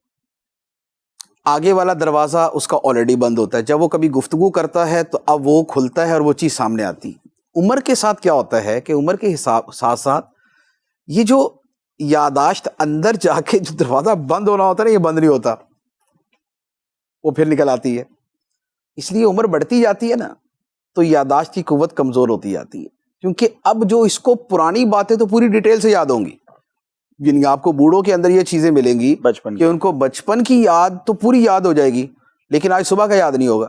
آگے والا دروازہ اس کا آلریڈی بند ہوتا ہے. جب وہ کبھی گفتگو کرتا ہے تو اب وہ کھلتا ہے اور وہ چیز سامنے آتی. عمر کے ساتھ کیا ہوتا ہے کہ عمر کے ساتھ ساتھ یہ جو یاداشت اندر جا کے جو دروازہ بند ہونا ہوتا ہے نا یہ بند نہیں ہوتا، وہ پھر نکل آتی ہے. اس لیے عمر بڑھتی جاتی ہے نا تو یاداشت کی قوت کمزور ہوتی جاتی ہے، کیونکہ اب جو اس کو پرانی باتیں تو پوری ڈیٹیل سے یاد ہوں گی، جن آپ کو بوڑھوں کے اندر یہ چیزیں ملیں گی بچپن کہ ان کو بچپن کی یاد تو پوری یاد ہو جائے گی، لیکن آج صبح کا یاد نہیں ہوگا.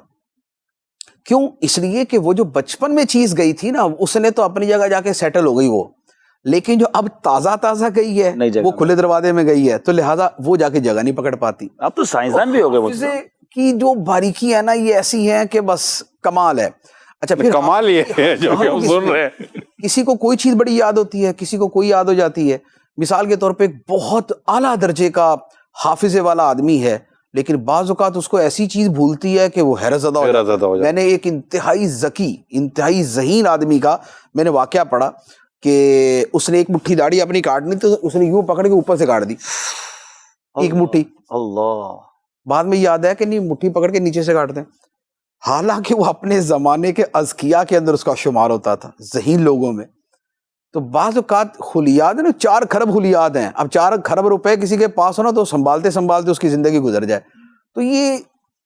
کیوں؟ اس لیے کہ وہ جو بچپن میں چیز گئی تھی نا اس نے تو اپنی جگہ جا کے سیٹل ہو گئی وہ، لیکن جو اب تازہ گئی ہے وہ کھلے دروازے میں گئی ہے، تو لہٰذا وہ جا کے جگہ نہیں پکڑ پاتی. اب تو سائنسدان بھی ہو گئے. حافظے کی جو باریکی ہے نا یہ ایسی ہے کہ بس کمال ہے. اچھا پھر کمال یہ ہے جو کہ ہم سن رہے ہیں، کسی کو کوئی چیز بڑی یاد ہوتی ہے، کسی کو کوئی یاد ہو جاتی ہے. مثال کے طور پہ ایک بہت اعلیٰ درجے کا حافظے والا آدمی ہے، لیکن بعض اوقات اس کو ایسی چیز بھولتی ہے کہ وہ حیرت زدہ ہو جاتا ہے. میں نے ایک انتہائی ذکی انتہائی ذہین آدمی کا میں نے واقعہ پڑھا کہ اس نے ایک مٹھی داڑھی اپنی کاٹنی تو اس نے یوں پکڑ کے اوپر سے کاٹ دی ایک مٹھی. اللہ. بعد میں یاد ہے کہ نہیں مٹھی پکڑ کے نیچے سے کاٹتے ہیں، حالانکہ وہ اپنے زمانے کے اذکیاء کے اندر اس کا شمار ہوتا تھا، ذہین لوگوں میں. تو بعض اوقات خلیات نا 4 کھرب خلیات ہیں، اب 4 کھرب روپے کسی کے پاس ہو نا تو سنبھالتے اس کی زندگی گزر جائے. تو یہ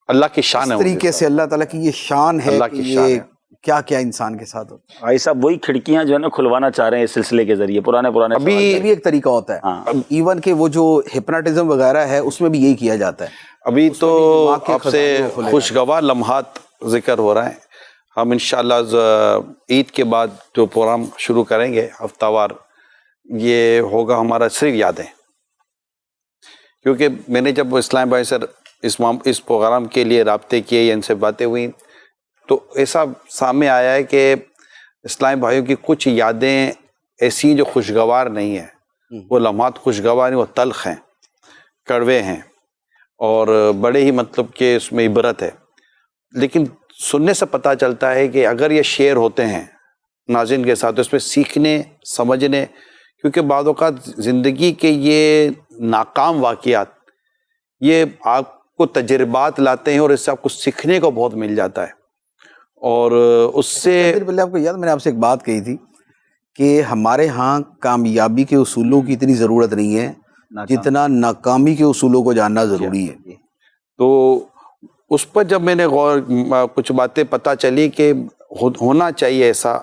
اللہ کی شان ہے اس طریقے سے اللہ تعالیٰ کی یہ شان ہے اللہ کہ کی شان یہ ہے۔ کیا کیا انسان کے ساتھ ہوتا ہے۔ بھائی صاحب وہی کھڑکیاں جو ہے نا کھلوانا چاہ رہے ہیں اس سلسلے کے ذریعے، پرانے ابھی یہ بھی ایک طریقہ ہوتا ہے، ہاں۔ ایون کہ وہ جو ہپناٹزم وغیرہ ہے اس میں بھی یہی کیا جاتا ہے۔ ابھی تو دماغ کے آپ سے خزانے کو کھولے خوشگوار لمحات ذکر ہو رہے ہیں، ہم انشاءاللہ عید کے بعد جو پروگرام شروع کریں گے ہفتہ وار، یہ ہوگا ہمارا صرف یادیں، کیونکہ میں نے جب اسلام بھائی سر اس پروگرام کے لیے رابطے کیے یا ان سے باتیں ہوئیں تو ایسا سامنے آیا ہے کہ اسلام بھائیوں کی کچھ یادیں ایسی ہیں جو خوشگوار نہیں ہیں، وہ لمحات خوشگوار نہیں، وہ تلخ ہیں، کڑوے ہیں، اور بڑے ہی مطلب کہ اس میں عبرت ہے۔ لیکن سننے سے پتہ چلتا ہے کہ اگر یہ شیئر ہوتے ہیں ناظرین کے ساتھ تو اس میں سیکھنے سمجھنے، کیونکہ بعض اوقات زندگی کے یہ ناکام واقعات یہ آپ کو تجربات لاتے ہیں اور اس سے آپ کو سیکھنے کو بہت مل جاتا ہے، اور اس سے پہلے آپ کو یاد، میں نے آپ سے ایک بات کہی تھی کہ ہمارے ہاں کامیابی کے اصولوں کی اتنی ضرورت نہیں ہے جتنا ناکامی کے اصولوں کو جاننا ضروری ہے۔ تو اس پر جب میں نے کچھ باتیں پتہ چلی کہ ہونا چاہیے ایسا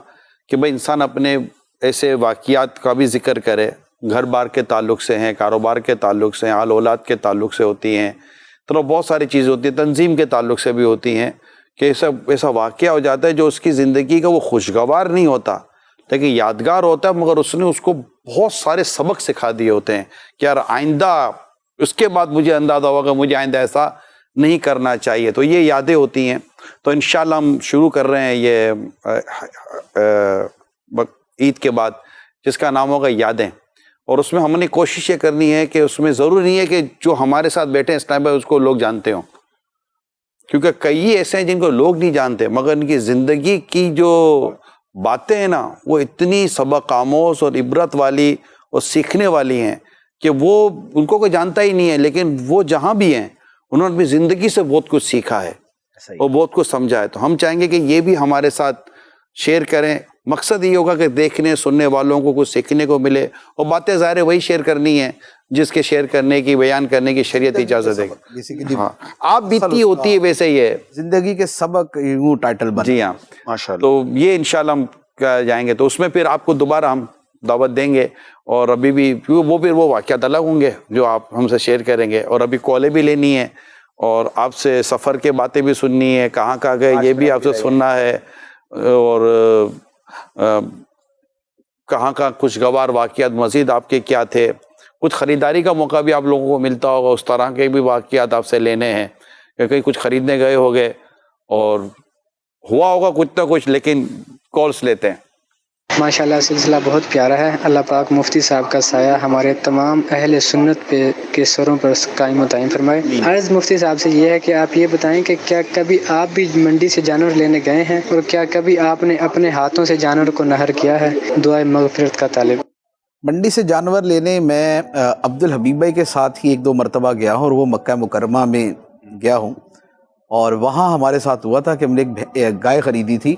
کہ بھائی انسان اپنے ایسے واقعات کا بھی ذکر کرے، گھر بار کے تعلق سے ہیں، کاروبار کے تعلق سے ہیں، آل اولاد کے تعلق سے ہوتی ہیں، تو بہت ساری چیزیں ہوتی ہیں، تنظیم کے تعلق سے بھی ہوتی ہیں، کہ ایسا واقعہ ہو جاتا ہے جو اس کی زندگی کا وہ خوشگوار نہیں ہوتا لیکن یادگار ہوتا ہے، مگر اس نے اس کو بہت سارے سبق سکھا دیے ہوتے ہیں کہ یار آئندہ اس کے بعد مجھے اندازہ ہوگا مجھے آئندہ ایسا نہیں کرنا چاہیے، تو یہ یادیں ہوتی ہیں۔ تو انشاءاللہ ہم شروع کر رہے ہیں یہ عید کے بعد، جس کا نام ہوگا یادیں، اور اس میں ہم نے کوشش یہ کرنی ہے کہ اس میں ضروری نہیں ہے کہ جو ہمارے ساتھ بیٹھے ہیں اس ٹائم پہ اس کو لوگ جانتے ہوں، کیونکہ کئی ایسے ہیں جن کو لوگ نہیں جانتے، مگر ان کی زندگی کی جو باتیں ہیں نا وہ اتنی سبق آموز اور عبرت والی اور سیکھنے والی ہیں کہ وہ ان کو کوئی جانتا ہی نہیں ہے، لیکن وہ جہاں بھی ہیں انہوں نے اپنی زندگی سے بہت کچھ سیکھا ہے اور بہت کچھ سمجھا ہے۔ تو ہم چاہیں گے کہ یہ بھی ہمارے ساتھ شیئر کریں، مقصد یہ ہوگا کہ دیکھنے سننے والوں کو کچھ سیکھنے کو ملے، اور باتیں ظاہر ہے وہی شیئر کرنی ہے جس کے شیئر کرنے کی، بیان کرنے کی شریعت اجازت ہے۔ ہاں، آپ بیتی ہوتی ہے ویسے ہی ہے زندگی کے سبق، یوں ٹائٹل بنا۔ جی ہاں ماشاءاللہ۔ تو یہ انشاءاللہ ہم جائیں گے، تو اس میں پھر آپ کو دوبارہ ہم دعوت دیں گے، اور ابھی بھی وہ پھر وہ واقعات الگ ہوں گے جو آپ ہم سے شیئر کریں گے، اور ابھی کالیں بھی لینی ہے، اور آپ سے سفر کے باتیں بھی سننی ہے، کہاں کہاں گئے یہ بھی آپ سے سننا ہے، اور کہاں کہاں خوشگوار واقعات مزید آپ کے کیا تھے، کچھ خریداری کا موقع بھی آپ لوگوں کو ملتا ہوگا، اس طرح کے بھی واقعات آپ سے لینے ہیں کہ کہیں کچھ خریدنے گئے ہوگے اور ہوا ہوگا کچھ نہ کچھ، لیکن کالس لیتے ہیں۔ ماشاءاللہ سلسلہ بہت پیارا ہے۔ اللہ پاک مفتی صاحب کا سایہ ہمارے تمام اہل سنت پہ کے سروں پر قائم و دائم فرمائے۔ عرض مفتی صاحب سے یہ ہے کہ آپ یہ بتائیں کہ کیا کبھی آپ بھی منڈی سے جانور لینے گئے ہیں، اور کیا کبھی آپ نے اپنے ہاتھوں سے جانور کو نہر کیا ہے؟ دعائے مغفرت کا طالب۔ منڈی سے جانور لینے میں عبدالحبیب بھائی کے ساتھ ہی 1-2 مرتبہ گیا ہوں، اور وہ مکہ مکرمہ میں گیا ہوں، اور وہاں ہمارے ساتھ ہوا تھا کہ ہم نے ایک گائے خریدی تھی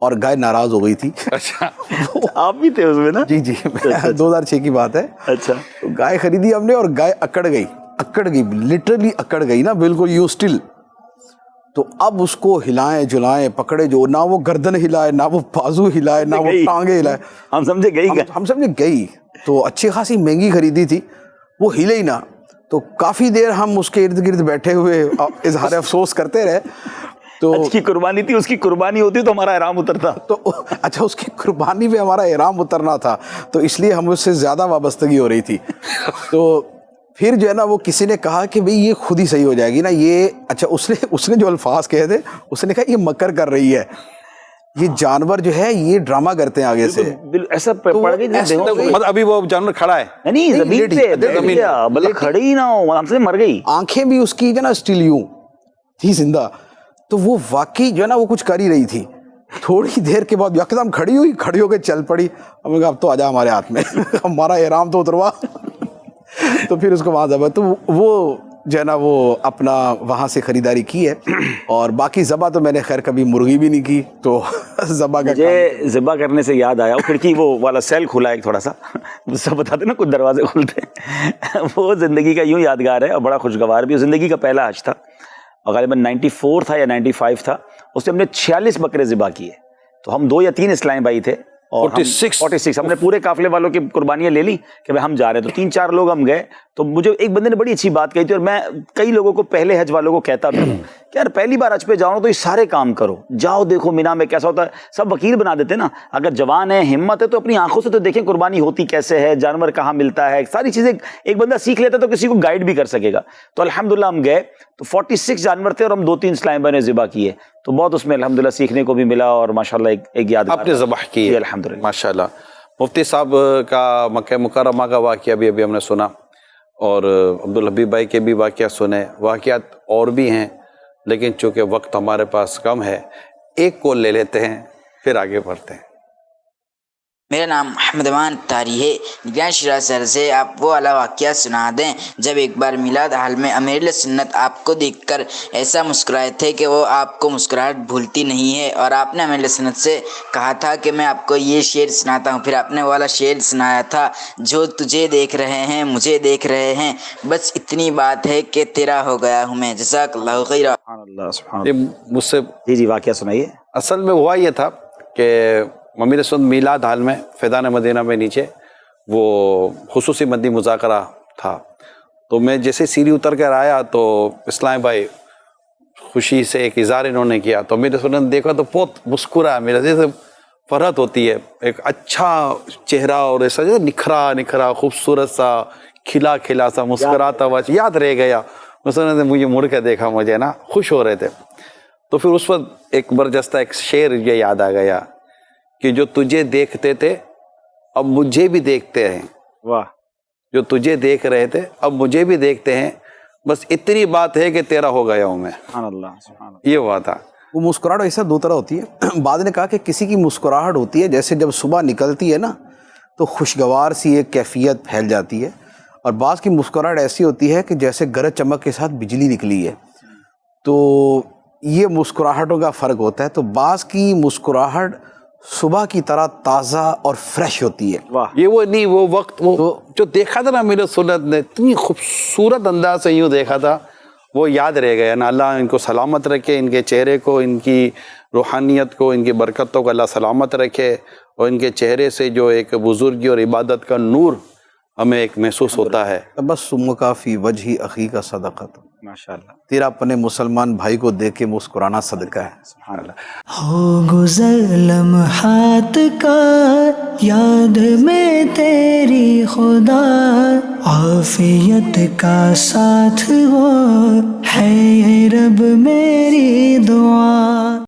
اور گائے ناراض ہو گئی تھی۔ اچھا، آپ بھی تھے اس میں نا؟ جی 2006 کی بات ہے۔ اچھا، گائے خریدی ہم نے اور گائے اکڑ گئی لٹرلی اکڑ گئی نا، بالکل یوں اسٹل۔ تو اب اس کو ہلائیں جلائیں پکڑے، جو نہ وہ گردن ہلائے، نہ وہ بازو ہلائے، نہ وہ ٹانگیں ہلائے، ہم سمجھے گئی، ہم سمجھے گئی۔ تو اچھی خاصی مہنگی خریدی تھی، وہ ہلے ہی نہ۔ تو کافی دیر ہم اس کے ارد گرد بیٹھے ہوئے اظہار افسوس کرتے رہے۔ تو اس کی قربانی تھی، اس کی قربانی ہوتی تو ہمارا احرام اترتا۔ تو اچھا، اس کی قربانی میں ہمارا احرام اترنا تھا، تو اس لیے ہم اس سے زیادہ وابستگی ہو رہی تھی۔ تو پھر جو ہے نا وہ کسی نے کہا کہ بھئی یہ خود ہی صحیح ہو جائے گی نا یہ۔ اچھا، اس نے جو الفاظ کہے تھے، اس نے کہا یہ مکر کر رہی ہے، یہ جانور جو ہے یہ ڈرامہ کرتے ہیں آگے سے۔ ایسا پڑ گئی مطلب ابھی وہ جانور کھڑا ہے، نہیں زمین پہ، مطلب کھڑی نہ ہو، ہم سے مر گئی۔ آنکھیں بھی اس کی جو نا اسٹل یوں تھی زندہ۔ تو وہ واقعی جو ہے نا وہ کچھ کر ہی رہی تھی۔ تھوڑی دیر کے بعد یکدم کھڑی ہو کے چل پڑی۔ ہم نے کہا اب تو آجا ہمارے ہاتھ میں، ہمارا احرام تو اتروا۔ تو پھر اس کو وہاں ذبح، تو وہ جو ہے نا وہ اپنا وہاں سے خریداری کی ہے، اور باقی ذبح تو میں نے خیر کبھی مرغی بھی نہیں کی، تو ذبح کا مجھے ذبح کرنے سے یاد آیا، وہ کھڑکی وہ والا سیل کھلا ہے تھوڑا سا، سب بتاتے نا کچھ دروازے کھلتے ہیں، وہ زندگی کا یوں یادگار ہے اور بڑا خوشگوار بھی، زندگی کا پہلا حج تھا۔ اور غالباً 94 تھا یا 95 تھا، اس میں ہم نے 46 بکرے ذبح کیے. تو ہم 2 یا 3 اسلام بھائی تھے اور 46 ہم نے پورے قافلے والوں کی قربانیاں لے لی کہ بھائی ہم جا رہے ہیں. تو 3-4 لوگ ہم گئے. تو مجھے ایک بندے نے بڑی اچھی بات کہی تھی، اور میں کئی لوگوں کو پہلے حج والوں کو کہتا بھی ہوں کہ یار پہلی بار حج پہ جاؤ تو یہ سارے کام کرو، جاؤ دیکھو مینا میں کیسا ہوتا ہے. سب وکیل بنا دیتے نا. اگر جوان ہے، ہمت ہے، تو اپنی آنکھوں سے تو دیکھیں قربانی ہوتی کیسے ہے، جانور کہاں ملتا ہے، ساری چیزیں ایک بندہ سیکھ لیتا تو کسی کو گائیڈ بھی کر سکے گا. تو الحمدللہ ہم گئے تو 46 جانور تھے اور ہم 2-3 اسلام بھائی نے ذبح کیے. تو بہت اس میں الحمدللہ سیکھنے کو بھی ملا، اور ماشاءاللہ ایک یادگار آپ نے ذبح کی ہے الحمدللہ ماشاءاللہ. مفتی صاحب کا مکہ مکرمہ کا واقعہ بھی ابھی ہم نے سنا، اور عبدالحبیب بھائی کے بھی واقعات سنے. واقعات اور بھی ہیں لیکن چونکہ وقت ہمارے پاس کم ہے، ایک کال لے لیتے ہیں پھر آگے بڑھتے ہیں. میرا نام محمد امان طاری ہے. نگران شیراز سر سے آپ وہ والا واقعہ سنا دیں جب ایک بار میلاد حال میں امیر سنت آپ کو دیکھ کر ایسا مسکرائے تھے کہ وہ آپ کو مسکراہٹ بھولتی نہیں ہے، اور آپ نے امیر سنت سے کہا تھا کہ میں آپ کو یہ شعر سناتا ہوں. پھر آپ نے والا شعر سنایا تھا، جو تجھے دیکھ رہے ہیں مجھے دیکھ رہے ہیں، بس اتنی بات ہے کہ تیرا ہو گیا ہوں میں. جزاک اللہ خیر. سبحان اللہ سبحان یہ اللہ. مجھ سے جی واقعہ سنائیے. اصل میں ہوا یہ تھا کہ امیر سنت میلاد حال میں فیضان مدینہ میں نیچے وہ خصوصی مدنی مذاکرہ تھا. تو میں جیسے سیڑھی اتر کر آیا تو اسلام بھائی خوشی سے ایک اظہار انہوں نے کیا. تو امیر سنت نے دیکھا تو بہت مسکرا، میرے جیسے فرحت ہوتی ہے، ایک اچھا چہرہ اور ایسا جو نکھرا خوبصورت سا کھلا کھلا سا مسکراتا ہوا یاد رہ گیا. مسلم نے مجھے مڑ کے دیکھا، مجھے نا خوش ہو رہے تھے. تو پھر اس وقت ایک برجستہ ایک شعر یہ یاد آ گیا کہ جو تجھے دیکھتے تھے اب مجھے بھی دیکھتے ہیں. واہ. جو تجھے دیکھ رہے تھے اب مجھے بھی دیکھتے ہیں، بس اتنی بات ہے کہ تیرا ہو گیا ہوں میں. سبحان اللہ سبحان اللہ. یہ ہوا تھا. وہ مسکراہٹ ایسا 2 طرح ہوتی ہے. بعد نے کہا کہ کسی کی مسکراہٹ ہوتی ہے جیسے جب صبح نکلتی ہے نا تو خوشگوار سی ایک کیفیت پھیل جاتی ہے، اور بعض کی مسکراہٹ ایسی ہوتی ہے کہ جیسے گرج چمک کے ساتھ بجلی نکلی ہے. تو یہ مسکراہٹوں کا فرق ہوتا ہے. تو بعض کی مسکراہٹ صبح کی طرح تازہ اور فریش ہوتی ہے. یہ وہ نہیں، وہ وقت وہ جو دیکھا تھا نا میرے سنت نے اتنی خوبصورت انداز سے یوں دیکھا تھا، وہ یاد رہ گیا نا. اللہ ان کو سلامت رکھے، ان کے چہرے کو، ان کی روحانیت کو، ان کی برکتوں کو اللہ سلامت رکھے، اور ان کے چہرے سے جو ایک بزرگی اور عبادت کا نور ہمیں ایک محسوس ہوتا ہے. تبسم کا فی وجہ اخی کا صدقۃ. ماشاءاللہ. تیرا اپنے مسلمان بھائی کو دیکھ کے مسکرانا صدقہ ہے. سبحان اللہ. ہو گزر لمحات کا یاد میں تیری خدا، عافیت کا ساتھ ہو ہے رب میری دعا.